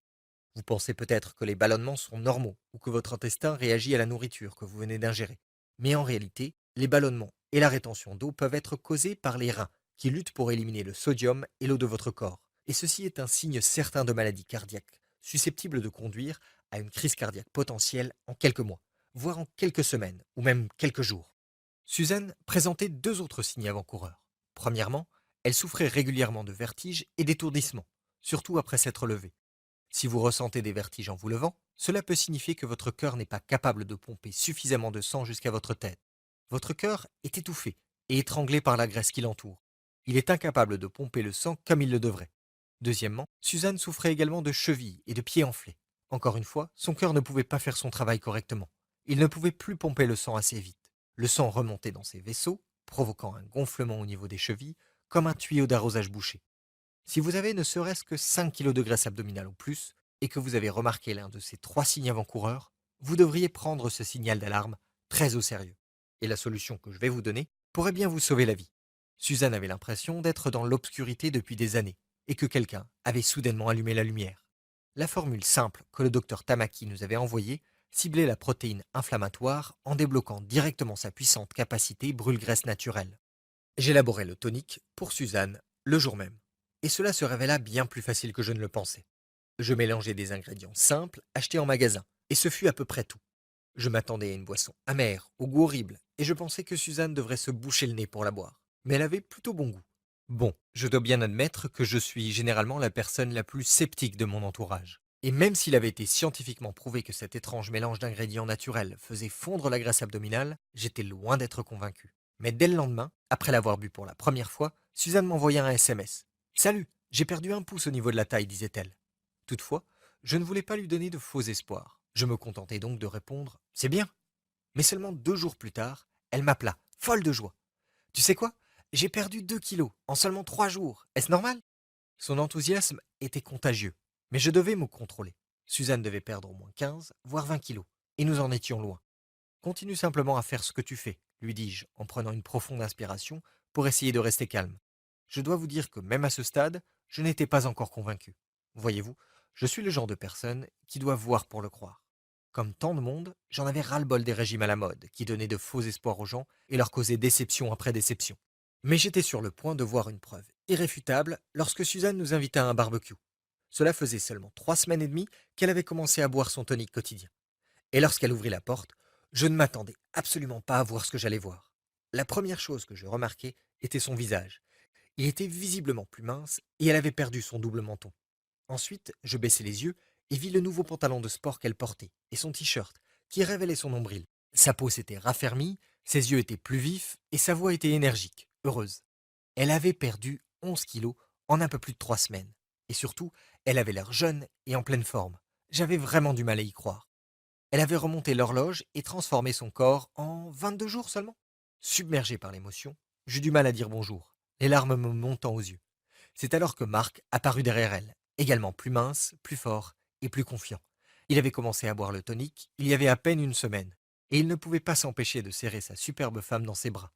Vous pensez peut-être que les ballonnements sont normaux ou que votre intestin réagit à la nourriture que vous venez d'ingérer. Mais en réalité, les ballonnements et la rétention d'eau peuvent être causés par les reins qui luttent pour éliminer le sodium et l'eau de votre corps. Et ceci est un signe certain de maladie cardiaque, susceptible de conduire à une crise cardiaque potentielle en quelques mois, voire en quelques semaines ou même quelques jours. Suzanne présentait 2 autres signes avant-coureurs. Premièrement, elle souffrait régulièrement de vertiges et d'étourdissements, surtout après s'être levée. Si vous ressentez des vertiges en vous levant, cela peut signifier que votre cœur n'est pas capable de pomper suffisamment de sang jusqu'à votre tête. Votre cœur est étouffé et étranglé par la graisse qui l'entoure. Il est incapable de pomper le sang comme il le devrait. Deuxièmement, Suzanne souffrait également de chevilles et de pieds enflés. Encore une fois, son cœur ne pouvait pas faire son travail correctement. Il ne pouvait plus pomper le sang assez vite. Le sang remontait dans ses vaisseaux, provoquant un gonflement au niveau des chevilles, comme un tuyau d'arrosage bouché. Si vous avez ne serait-ce que 5 kilos de graisse abdominale ou plus, et que vous avez remarqué l'un de ces 3 signes avant-coureurs, vous devriez prendre ce signal d'alarme très au sérieux. Et la solution que je vais vous donner pourrait bien vous sauver la vie. Suzanne avait l'impression d'être dans l'obscurité depuis des années, et que quelqu'un avait soudainement allumé la lumière. La formule simple que le docteur Tamaki nous avait envoyée ciblait la protéine inflammatoire en débloquant directement sa puissante capacité brûle-graisse naturelle. J'élaborai le tonique pour Suzanne le jour même. Et cela se révéla bien plus facile que je ne le pensais. Je mélangeai des ingrédients simples achetés en magasin, et ce fut à peu près tout. Je m'attendais à une boisson amère, au goût horrible, et je pensais que Suzanne devrait se boucher le nez pour la boire. Mais elle avait plutôt bon goût. Bon, je dois bien admettre que je suis généralement la personne la plus sceptique de mon entourage. Et même s'il avait été scientifiquement prouvé que cet étrange mélange d'ingrédients naturels faisait fondre la graisse abdominale, j'étais loin d'être convaincu. Mais dès le lendemain, après l'avoir bu pour la première fois, Suzanne m'envoya un SMS. Salut, j'ai perdu 1 pouce au niveau de la taille, disait-elle. Toutefois, je ne voulais pas lui donner de faux espoirs. Je me contentai donc de répondre c'est bien. Mais seulement 2 jours plus tard, elle m'appela, folle de joie. Tu sais quoi? J'ai perdu 2 kilos en seulement 3 jours. Est-ce normal? Son enthousiasme était contagieux, mais je devais me contrôler. Suzanne devait perdre au moins 15, voire 20 kilos, et nous en étions loin. Continue simplement à faire ce que tu fais, lui dis-je, en prenant une profonde inspiration pour essayer de rester calme. Je dois vous dire que même à ce stade, je n'étais pas encore convaincu. Voyez-vous, je suis le genre de personne qui doit voir pour le croire. Comme tant de monde, j'en avais ras-le-bol des régimes à la mode, qui donnaient de faux espoirs aux gens et leur causaient déception après déception. Mais j'étais sur le point de voir une preuve irréfutable lorsque Suzanne nous invita à un barbecue. Cela faisait seulement 3 semaines et demie qu'elle avait commencé à boire son tonique quotidien. Et lorsqu'elle ouvrit la porte, je ne m'attendais absolument pas à voir ce que j'allais voir. La première chose que je remarquai était son visage. Il était visiblement plus mince et elle avait perdu son double menton. Ensuite, je baissai les yeux et vis le nouveau pantalon de sport qu'elle portait et son t-shirt qui révélait son nombril. Sa peau s'était raffermie, ses yeux étaient plus vifs et sa voix était énergique, heureuse. Elle avait perdu 11 kilos en un peu plus de 3 semaines. Et surtout, elle avait l'air jeune et en pleine forme. J'avais vraiment du mal à y croire. Elle avait remonté l'horloge et transformé son corps en 22 jours seulement. Submergé par l'émotion, j'eus du mal à dire bonjour, les larmes me montant aux yeux. C'est alors que Marc apparut derrière elle, également plus mince, plus fort et plus confiant. Il avait commencé à boire le tonique il y avait à peine une semaine, et il ne pouvait pas s'empêcher de serrer sa superbe femme dans ses bras.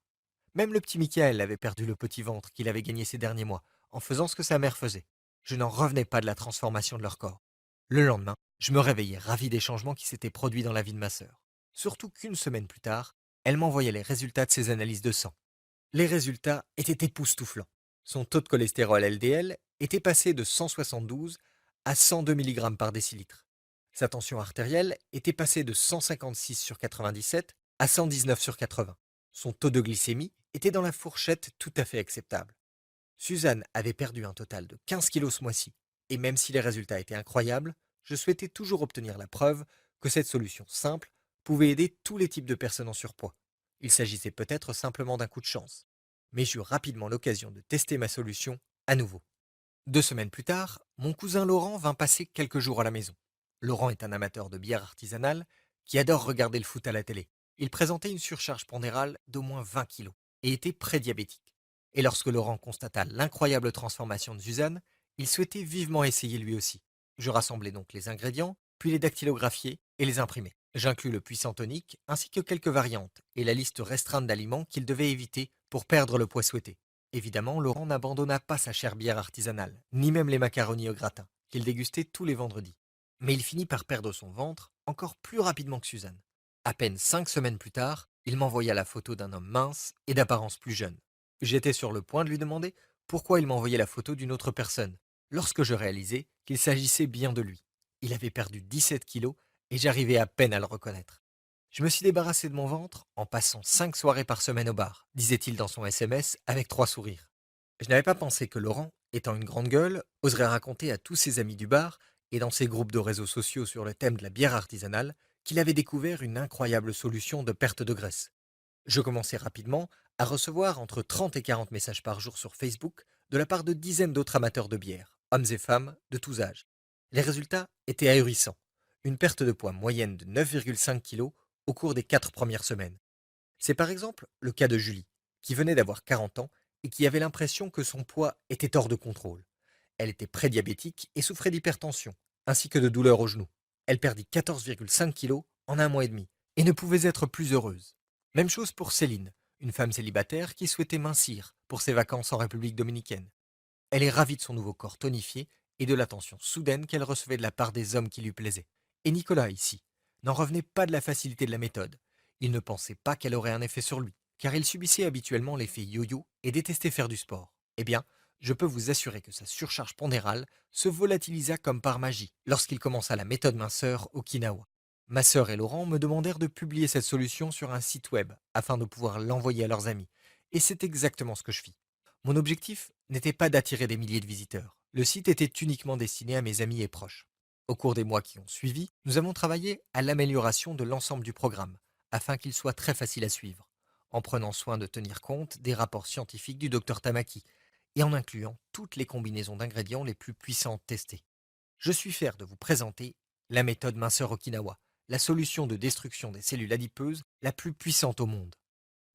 Même le petit Michael avait perdu le petit ventre qu'il avait gagné ces derniers mois, en faisant ce que sa mère faisait. Je n'en revenais pas de la transformation de leur corps. Le lendemain, je me réveillais ravi des changements qui s'étaient produits dans la vie de ma sœur. Surtout qu'une semaine plus tard, elle m'envoyait les résultats de ses analyses de sang. Les résultats étaient époustouflants. Son taux de cholestérol LDL était passé de 172 à 102 mg par décilitre. Sa tension artérielle était passée de 156 sur 97 à 119 sur 80. Son taux de glycémie était dans la fourchette tout à fait acceptable. Suzanne avait perdu un total de 15 kilos ce mois-ci, et même si les résultats étaient incroyables, je souhaitais toujours obtenir la preuve que cette solution simple pouvait aider tous les types de personnes en surpoids. Il s'agissait peut-être simplement d'un coup de chance, mais j'eus rapidement l'occasion de tester ma solution à nouveau. 2 semaines plus tard, mon cousin Laurent vint passer quelques jours à la maison. Laurent est un amateur de bière artisanale qui adore regarder le foot à la télé. Il présentait une surcharge pondérale d'au moins 20 kilos et était prédiabétique. Et lorsque Laurent constata l'incroyable transformation de Suzanne, il souhaitait vivement essayer lui aussi. Je rassemblai donc les ingrédients, puis les dactylographiai et les imprimai. J'inclus le puissant tonique ainsi que quelques variantes et la liste restreinte d'aliments qu'il devait éviter pour perdre le poids souhaité. Évidemment, Laurent n'abandonna pas sa chère bière artisanale, ni même les macaronis au gratin, qu'il dégustait tous les vendredis. Mais il finit par perdre son ventre encore plus rapidement que Suzanne. À peine 5 semaines plus tard, il m'envoya la photo d'un homme mince et d'apparence plus jeune. J'étais sur le point de lui demander pourquoi il m'envoyait la photo d'une autre personne, lorsque je réalisai qu'il s'agissait bien de lui. Il avait perdu 17 kilos et j'arrivais à peine à le reconnaître. Je me suis débarrassé de mon ventre en passant 5 soirées par semaine au bar, disait-il dans son SMS avec 3 sourires. Je n'avais pas pensé que Laurent, étant une grande gueule, oserait raconter à tous ses amis du bar et dans ses groupes de réseaux sociaux sur le thème de la bière artisanale qu'il avait découvert une incroyable solution de perte de graisse. Je commençais rapidement à recevoir entre 30 et 40 messages par jour sur Facebook de la part de dizaines d'autres amateurs de bière, hommes et femmes de tous âges. Les résultats étaient ahurissants. Une perte de poids moyenne de 9,5 kg au cours des 4 premières semaines. C'est par exemple le cas de Julie, qui venait d'avoir 40 ans et qui avait l'impression que son poids était hors de contrôle. Elle était prédiabétique et souffrait d'hypertension, ainsi que de douleurs aux genoux. Elle perdit 14,5 kilos en un mois et demi et ne pouvait être plus heureuse. Même chose pour Céline, une femme célibataire qui souhaitait mincir pour ses vacances en République dominicaine. Elle est ravie de son nouveau corps tonifié et de l'attention soudaine qu'elle recevait de la part des hommes qui lui plaisaient. Et Nicolas, ici, n'en revenait pas de la facilité de la méthode. Il ne pensait pas qu'elle aurait un effet sur lui, car il subissait habituellement l'effet yo-yo et détestait faire du sport. Eh bien, je peux vous assurer que sa surcharge pondérale se volatilisa comme par magie lorsqu'il commença la méthode minceur Okinawa. Ma sœur et Laurent me demandèrent de publier cette solution sur un site web afin de pouvoir l'envoyer à leurs amis. Et c'est exactement ce que je fis. Mon objectif n'était pas d'attirer des milliers de visiteurs. Le site était uniquement destiné à mes amis et proches. Au cours des mois qui ont suivi, nous avons travaillé à l'amélioration de l'ensemble du programme, afin qu'il soit très facile à suivre, en prenant soin de tenir compte des rapports scientifiques du docteur Tamaki, et en incluant toutes les combinaisons d'ingrédients les plus puissantes testées. Je suis fier de vous présenter la méthode minceur Okinawa, la solution de destruction des cellules adipeuses la plus puissante au monde.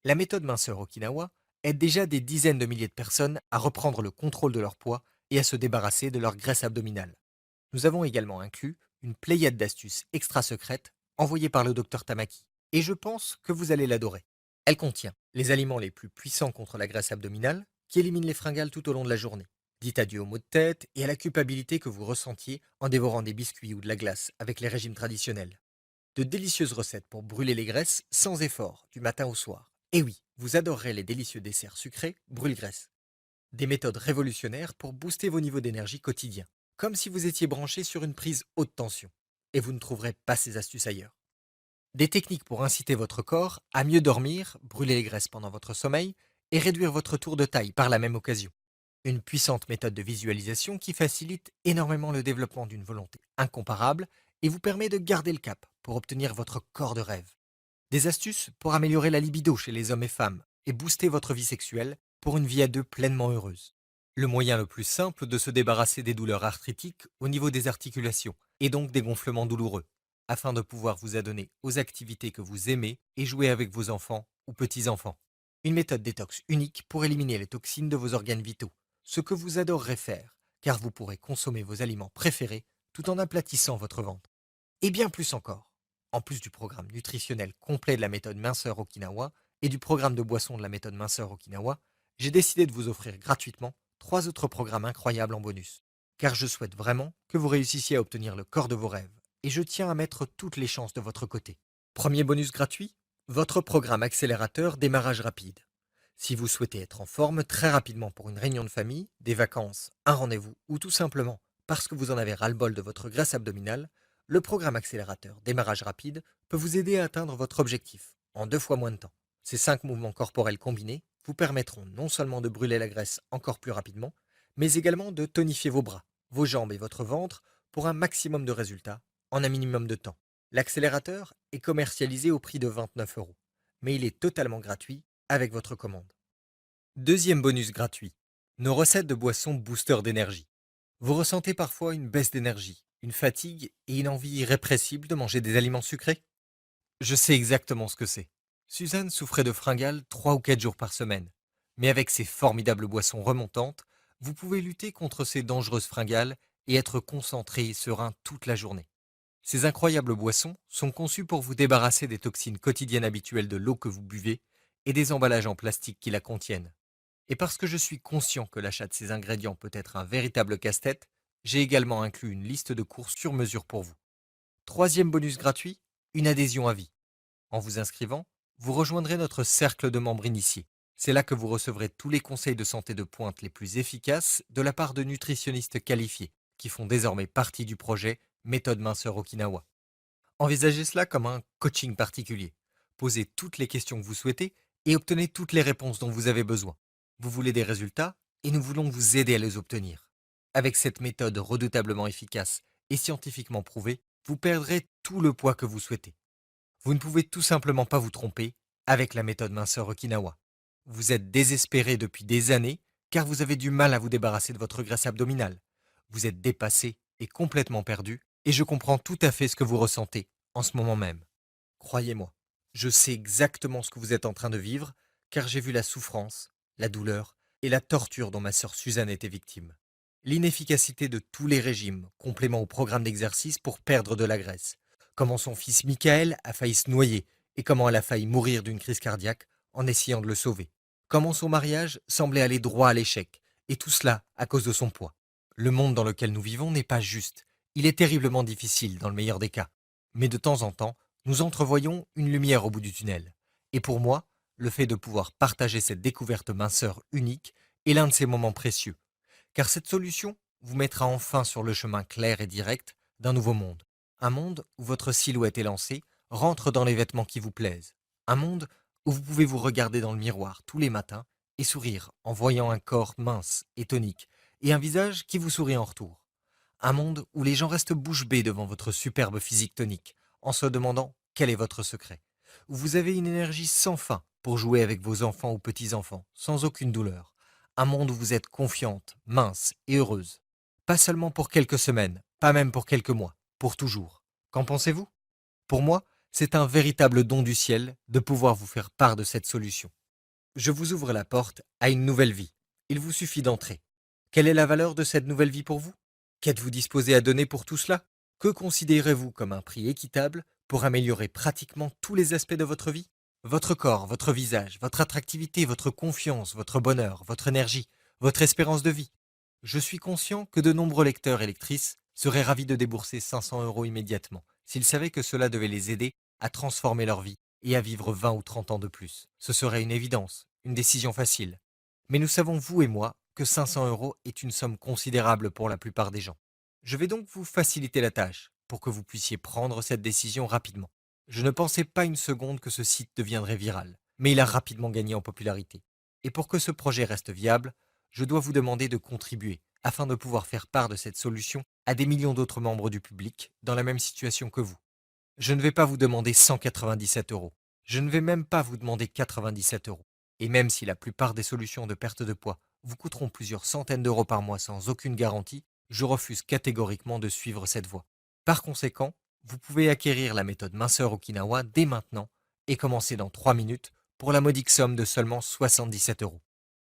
La méthode minceur Okinawa aide déjà des dizaines de milliers de personnes à reprendre le contrôle de leur poids et à se débarrasser de leur graisse abdominale. Nous avons également inclus une pléiade d'astuces extra secrètes envoyées par le docteur Tamaki. Et je pense que vous allez l'adorer. Elle contient les aliments les plus puissants contre la graisse abdominale qui éliminent les fringales tout au long de la journée. Dites adieu aux maux de tête et à la culpabilité que vous ressentiez en dévorant des biscuits ou de la glace avec les régimes traditionnels. De délicieuses recettes pour brûler les graisses sans effort, du matin au soir. Et oui, vous adorerez les délicieux desserts sucrés brûle-graisse. Des méthodes révolutionnaires pour booster vos niveaux d'énergie quotidiens, comme si vous étiez branché sur une prise haute tension. Et vous ne trouverez pas ces astuces ailleurs. Des techniques pour inciter votre corps à mieux dormir, brûler les graisses pendant votre sommeil et réduire votre tour de taille par la même occasion. Une puissante méthode de visualisation qui facilite énormément le développement d'une volonté incomparable et vous permet de garder le cap pour obtenir votre corps de rêve. Des astuces pour améliorer la libido chez les hommes et femmes et booster votre vie sexuelle pour une vie à deux pleinement heureuse. Le moyen le plus simple de se débarrasser des douleurs arthritiques au niveau des articulations et donc des gonflements douloureux, afin de pouvoir vous adonner aux activités que vous aimez et jouer avec vos enfants ou petits-enfants. Une méthode détox unique pour éliminer les toxines de vos organes vitaux, ce que vous adorerez faire, car vous pourrez consommer vos aliments préférés tout en aplatissant votre ventre. Et bien plus encore. En plus du programme nutritionnel complet de la méthode minceur Okinawa et du programme de boisson de la méthode minceur Okinawa, j'ai décidé de vous offrir gratuitement 3 autres programmes incroyables en bonus. Car je souhaite vraiment que vous réussissiez à obtenir le corps de vos rêves, et je tiens à mettre toutes les chances de votre côté. Premier bonus gratuit, votre programme accélérateur démarrage rapide. Si vous souhaitez être en forme très rapidement pour une réunion de famille, des vacances, un rendez-vous ou tout simplement parce que vous en avez ras-le-bol de votre graisse abdominale, le programme accélérateur démarrage rapide peut vous aider à atteindre votre objectif en 2 fois moins de temps. Ces 5 mouvements corporels combinés vous permettront non seulement de brûler la graisse encore plus rapidement, mais également de tonifier vos bras, vos jambes et votre ventre pour un maximum de résultats en un minimum de temps. L'accélérateur est commercialisé au prix de 29 euros, mais il est totalement gratuit avec votre commande. Deuxième bonus gratuit, nos recettes de boissons booster d'énergie. Vous ressentez parfois une baisse d'énergie, une fatigue et une envie irrépressible de manger des aliments sucrés? Je sais exactement ce que c'est. Suzanne souffrait de fringales 3 ou 4 jours par semaine. Mais avec ces formidables boissons remontantes, vous pouvez lutter contre ces dangereuses fringales et être concentré et serein toute la journée. Ces incroyables boissons sont conçues pour vous débarrasser des toxines quotidiennes habituelles de l'eau que vous buvez et des emballages en plastique qui la contiennent. Et parce que je suis conscient que l'achat de ces ingrédients peut être un véritable casse-tête, j'ai également inclus une liste de courses sur mesure pour vous. Troisième bonus gratuit, une adhésion à vie. En vous inscrivant, vous rejoindrez notre cercle de membres initiés. C'est là que vous recevrez tous les conseils de santé de pointe les plus efficaces de la part de nutritionnistes qualifiés, qui font désormais partie du projet Méthode Minceur Okinawa. Envisagez cela comme un coaching particulier. Posez toutes les questions que vous souhaitez et obtenez toutes les réponses dont vous avez besoin. Vous voulez des résultats et nous voulons vous aider à les obtenir. Avec cette méthode redoutablement efficace et scientifiquement prouvée, vous perdrez tout le poids que vous souhaitez. Vous ne pouvez tout simplement pas vous tromper avec la méthode minceur Okinawa. Vous êtes désespéré depuis des années car vous avez du mal à vous débarrasser de votre graisse abdominale. Vous êtes dépassé et complètement perdu et je comprends tout à fait ce que vous ressentez en ce moment même. Croyez-moi, je sais exactement ce que vous êtes en train de vivre car j'ai vu la souffrance, la douleur et la torture dont ma sœur Suzanne était victime. L'inefficacité de tous les régimes, complément au programme d'exercice pour perdre de la graisse. Comment son fils Michael a failli se noyer et comment elle a failli mourir d'une crise cardiaque en essayant de le sauver. Comment son mariage semblait aller droit à l'échec, et tout cela à cause de son poids. Le monde dans lequel nous vivons n'est pas juste. Il est terriblement difficile dans le meilleur des cas. Mais de temps en temps, nous entrevoyons une lumière au bout du tunnel. Et pour moi, le fait de pouvoir partager cette découverte minceur unique est l'un de ces moments précieux. Car cette solution vous mettra enfin sur le chemin clair et direct d'un nouveau monde. Un monde où votre silhouette élancée rentre dans les vêtements qui vous plaisent. Un monde où vous pouvez vous regarder dans le miroir tous les matins et sourire en voyant un corps mince et tonique et un visage qui vous sourit en retour. Un monde où les gens restent bouche bée devant votre superbe physique tonique en se demandant quel est votre secret. Où vous avez une énergie sans fin pour jouer avec vos enfants ou petits-enfants sans aucune douleur. Un monde où vous êtes confiante, mince et heureuse. Pas seulement pour quelques semaines, pas même pour quelques mois, pour toujours. Qu'en pensez-vous? Pour moi, c'est un véritable don du ciel de pouvoir vous faire part de cette solution. Je vous ouvre la porte à une nouvelle vie. Il vous suffit d'entrer. Quelle est la valeur de cette nouvelle vie pour vous? Qu'êtes-vous disposé à donner pour tout cela? Que considérez-vous comme un prix équitable pour améliorer pratiquement tous les aspects de votre vie? Votre corps, votre visage, votre attractivité, votre confiance, votre bonheur, votre énergie, votre espérance de vie. Je suis conscient que de nombreux lecteurs et lectrices seraient ravis de débourser 500 euros immédiatement s'ils savaient que cela devait les aider à transformer leur vie et à vivre 20 ou 30 ans de plus. Ce serait une évidence, une décision facile. Mais nous savons, vous et moi, que 500 euros est une somme considérable pour la plupart des gens. Je vais donc vous faciliter la tâche pour que vous puissiez prendre cette décision rapidement. Je ne pensais pas une seconde que ce site deviendrait viral, mais il a rapidement gagné en popularité. Et pour que ce projet reste viable, je dois vous demander de contribuer afin de pouvoir faire part de cette solution à des millions d'autres membres du public dans la même situation que vous. Je ne vais pas vous demander 197 euros. Je ne vais même pas vous demander 97 euros. Et même si la plupart des solutions de perte de poids vous coûteront plusieurs centaines d'euros par mois sans aucune garantie, je refuse catégoriquement de suivre cette voie. Par conséquent, vous pouvez acquérir la méthode minceur Okinawa dès maintenant et commencer dans 3 minutes pour la modique somme de seulement 77 euros.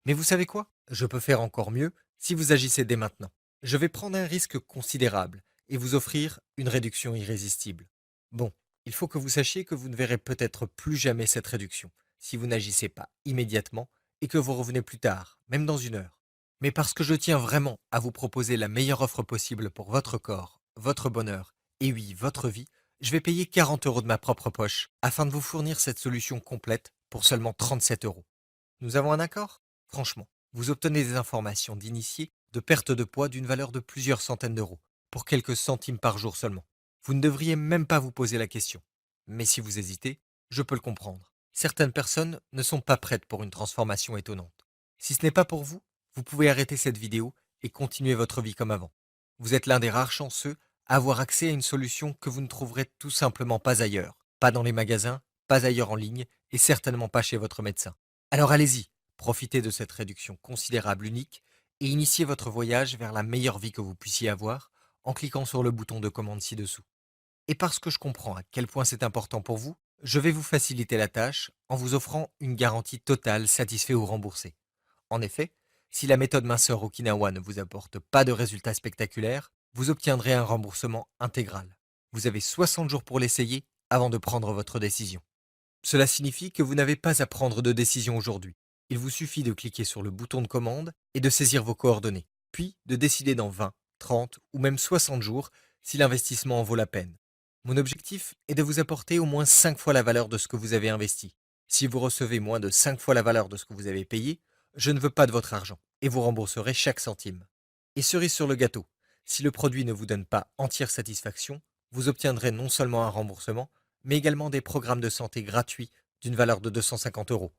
Mais vous savez quoi? Je peux faire encore mieux si vous agissez dès maintenant. Je vais prendre un risque considérable et vous offrir une réduction irrésistible. Bon, il faut que vous sachiez que vous ne verrez peut-être plus jamais cette réduction si vous n'agissez pas immédiatement et que vous revenez plus tard, même dans une heure. Mais parce que je tiens vraiment à vous proposer la meilleure offre possible pour votre corps, votre bonheur et oui, votre vie, je vais payer 40 euros de ma propre poche afin de vous fournir cette solution complète pour seulement 37 euros. Nous avons un accord? Franchement, vous obtenez des informations d'initiés de perte de poids d'une valeur de plusieurs centaines d'euros, pour quelques centimes par jour seulement. Vous ne devriez même pas vous poser la question. Mais si vous hésitez, je peux le comprendre. Certaines personnes ne sont pas prêtes pour une transformation étonnante. Si ce n'est pas pour vous, vous pouvez arrêter cette vidéo et continuer votre vie comme avant. Vous êtes l'un des rares chanceux à avoir accès à une solution que vous ne trouverez tout simplement pas ailleurs. Pas dans les magasins, pas ailleurs en ligne et certainement pas chez votre médecin. Alors allez-y, profitez de cette réduction considérable unique et initiez votre voyage vers la meilleure vie que vous puissiez avoir en cliquant sur le bouton de commande ci-dessous. Et parce que je comprends à quel point c'est important pour vous, je vais vous faciliter la tâche en vous offrant une garantie totale satisfait ou remboursée. En effet, si la méthode minceur Okinawa ne vous apporte pas de résultats spectaculaires, vous obtiendrez un remboursement intégral. Vous avez 60 jours pour l'essayer avant de prendre votre décision. Cela signifie que vous n'avez pas à prendre de décision aujourd'hui. Il vous suffit de cliquer sur le bouton de commande et de saisir vos coordonnées, puis de décider dans 20, 30 ou même 60 jours si l'investissement en vaut la peine. Mon objectif est de vous apporter au moins 5 fois la valeur de ce que vous avez investi. Si vous recevez moins de 5 fois la valeur de ce que vous avez payé, je ne veux pas de votre argent et vous rembourserez chaque centime. Et cerise sur le gâteau, si le produit ne vous donne pas entière satisfaction, vous obtiendrez non seulement un remboursement, mais également des programmes de santé gratuits d'une valeur de 250 euros.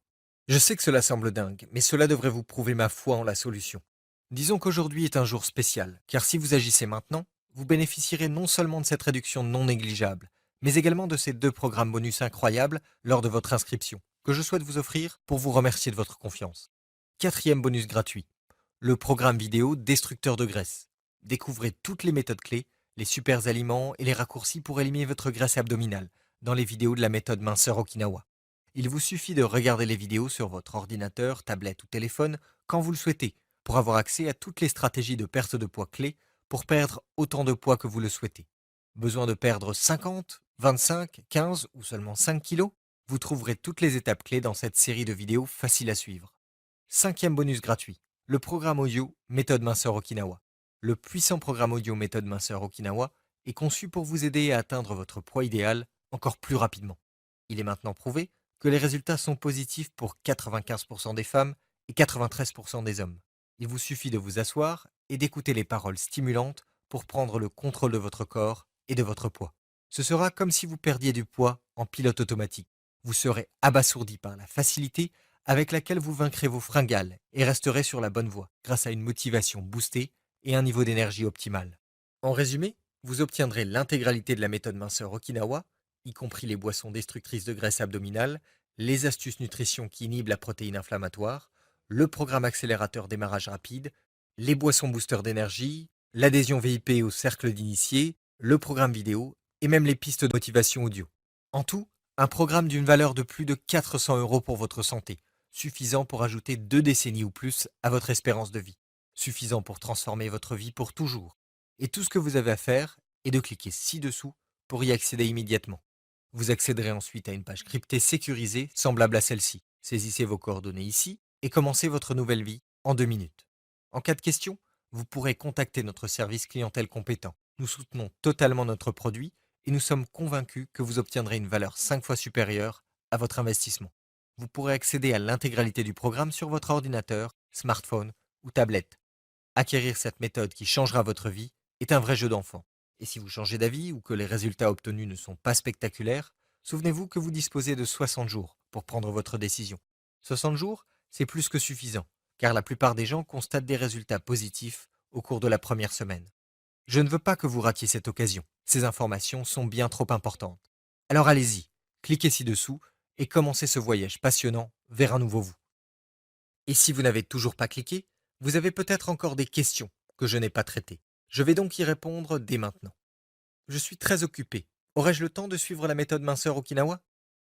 Je sais que cela semble dingue, mais cela devrait vous prouver ma foi en la solution. Disons qu'aujourd'hui est un jour spécial, car si vous agissez maintenant, vous bénéficierez non seulement de cette réduction non négligeable, mais également de ces 2 programmes bonus incroyables lors de votre inscription, que je souhaite vous offrir pour vous remercier de votre confiance. Quatrième bonus gratuit, le programme vidéo Destructeur de graisse. Découvrez toutes les méthodes clés, les super aliments et les raccourcis pour éliminer votre graisse abdominale dans les vidéos de la méthode minceur Okinawa. Il vous suffit de regarder les vidéos sur votre ordinateur, tablette ou téléphone quand vous le souhaitez pour avoir accès à toutes les stratégies de perte de poids clés pour perdre autant de poids que vous le souhaitez. Besoin de perdre 50, 25, 15 ou seulement 5 kilos? Vous trouverez toutes les étapes clés dans cette série de vidéos faciles à suivre. Cinquième bonus gratuit, le programme audio Méthode minceur Okinawa. Le puissant programme audio Méthode minceur Okinawa est conçu pour vous aider à atteindre votre poids idéal encore plus rapidement. Il est maintenant prouvé que les résultats sont positifs pour 95% des femmes et 93% des hommes. Il vous suffit de vous asseoir et d'écouter les paroles stimulantes pour prendre le contrôle de votre corps et de votre poids. Ce sera comme si vous perdiez du poids en pilote automatique. Vous serez abasourdi par la facilité avec laquelle vous vaincrez vos fringales et resterez sur la bonne voie grâce à une motivation boostée et un niveau d'énergie optimal. En résumé, vous obtiendrez l'intégralité de la méthode minceur Okinawa, y compris les boissons destructrices de graisse abdominale, les astuces nutrition qui inhibent la protéine inflammatoire, le programme accélérateur démarrage rapide, les boissons booster d'énergie, l'adhésion VIP au cercle d'initiés, le programme vidéo et même les pistes de motivation audio. En tout, un programme d'une valeur de plus de 400 euros pour votre santé, suffisant pour ajouter 2 décennies ou plus à votre espérance de vie. suffisant pour transformer votre vie pour toujours. Et tout ce que vous avez à faire est de cliquer ci-dessous pour y accéder immédiatement. Vous accéderez ensuite à une page cryptée sécurisée semblable à celle-ci. Saisissez vos coordonnées ici et commencez votre nouvelle vie en 2 minutes. En cas de question, vous pourrez contacter notre service clientèle compétent. Nous soutenons totalement notre produit et nous sommes convaincus que vous obtiendrez une valeur 5 fois supérieure à votre investissement. Vous pourrez accéder à l'intégralité du programme sur votre ordinateur, smartphone ou tablette. Acquérir cette méthode qui changera votre vie est un vrai jeu d'enfant. Et si vous changez d'avis ou que les résultats obtenus ne sont pas spectaculaires, souvenez-vous que vous disposez de 60 jours pour prendre votre décision. 60 jours, c'est plus que suffisant, car la plupart des gens constatent des résultats positifs au cours de la première semaine. Je ne veux pas que vous ratiez cette occasion. Ces informations sont bien trop importantes. Alors allez-y, cliquez ci-dessous et commencez ce voyage passionnant vers un nouveau vous. Et si vous n'avez toujours pas cliqué, vous avez peut-être encore des questions que je n'ai pas traitées. Je vais donc y répondre dès maintenant. Je suis très occupé. Aurais-je le temps de suivre la méthode minceur Okinawa?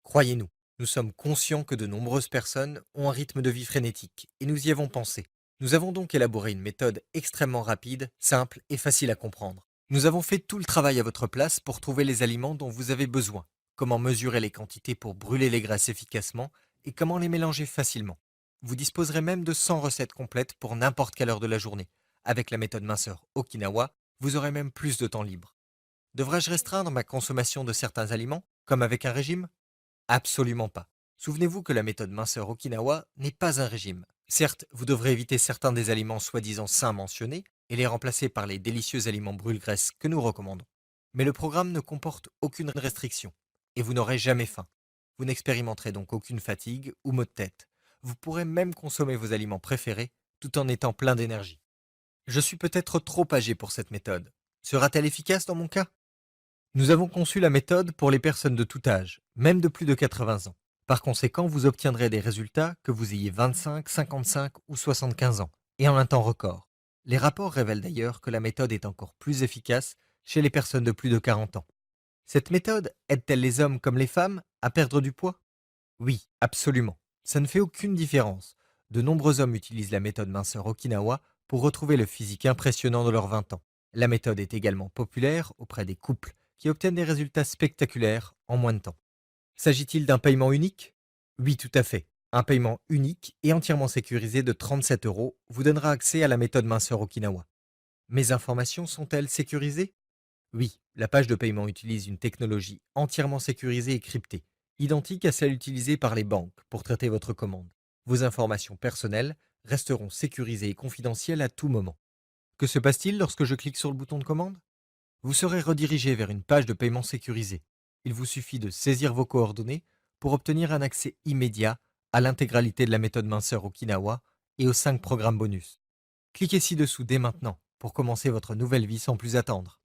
Croyez-nous, nous sommes conscients que de nombreuses personnes ont un rythme de vie frénétique et nous y avons pensé. Nous avons donc élaboré une méthode extrêmement rapide, simple et facile à comprendre. Nous avons fait tout le travail à votre place pour trouver les aliments dont vous avez besoin, comment mesurer les quantités pour brûler les graisses efficacement et comment les mélanger facilement. Vous disposerez même de 100 recettes complètes pour n'importe quelle heure de la journée. Avec la méthode minceur Okinawa, vous aurez même plus de temps libre. Devrais-je restreindre ma consommation de certains aliments, comme avec un régime? Absolument pas. Souvenez-vous que la méthode minceur Okinawa n'est pas un régime. Certes, vous devrez éviter certains des aliments soi-disant sains mentionnés et les remplacer par les délicieux aliments brûle-graisse que nous recommandons. Mais le programme ne comporte aucune restriction et vous n'aurez jamais faim. Vous n'expérimenterez donc aucune fatigue ou maux de tête. Vous pourrez même consommer vos aliments préférés tout en étant plein d'énergie. Je suis peut-être trop âgé pour cette méthode. Sera-t-elle efficace dans mon cas? Nous avons conçu la méthode pour les personnes de tout âge, même de plus de 80 ans. Par conséquent, vous obtiendrez des résultats que vous ayez 25, 55 ou 75 ans, et en un temps record. Les rapports révèlent d'ailleurs que la méthode est encore plus efficace chez les personnes de plus de 40 ans. Cette méthode aide-t-elle les hommes comme les femmes à perdre du poids? Oui, absolument. Ça ne fait aucune différence. De nombreux hommes utilisent la méthode minceur Okinawa pour retrouver le physique impressionnant de leurs 20 ans. La méthode est également populaire auprès des couples qui obtiennent des résultats spectaculaires en moins de temps. S'agit-il d'un paiement unique? Oui, tout à fait. Un paiement unique et entièrement sécurisé de 37 euros vous donnera accès à la méthode minceur Okinawa. Mes informations sont-elles sécurisées? Oui, la page de paiement utilise une technologie entièrement sécurisée et cryptée, identique à celle utilisée par les banques pour traiter votre commande. Vos informations personnelles resteront sécurisées et confidentielles à tout moment. Que se passe-t-il lorsque je clique sur le bouton de commande? Vous serez redirigé vers une page de paiement sécurisée. Il vous suffit de saisir vos coordonnées pour obtenir un accès immédiat à l'intégralité de la méthode minceur Okinawa et aux 5 programmes bonus. Cliquez ci-dessous dès maintenant pour commencer votre nouvelle vie sans plus attendre.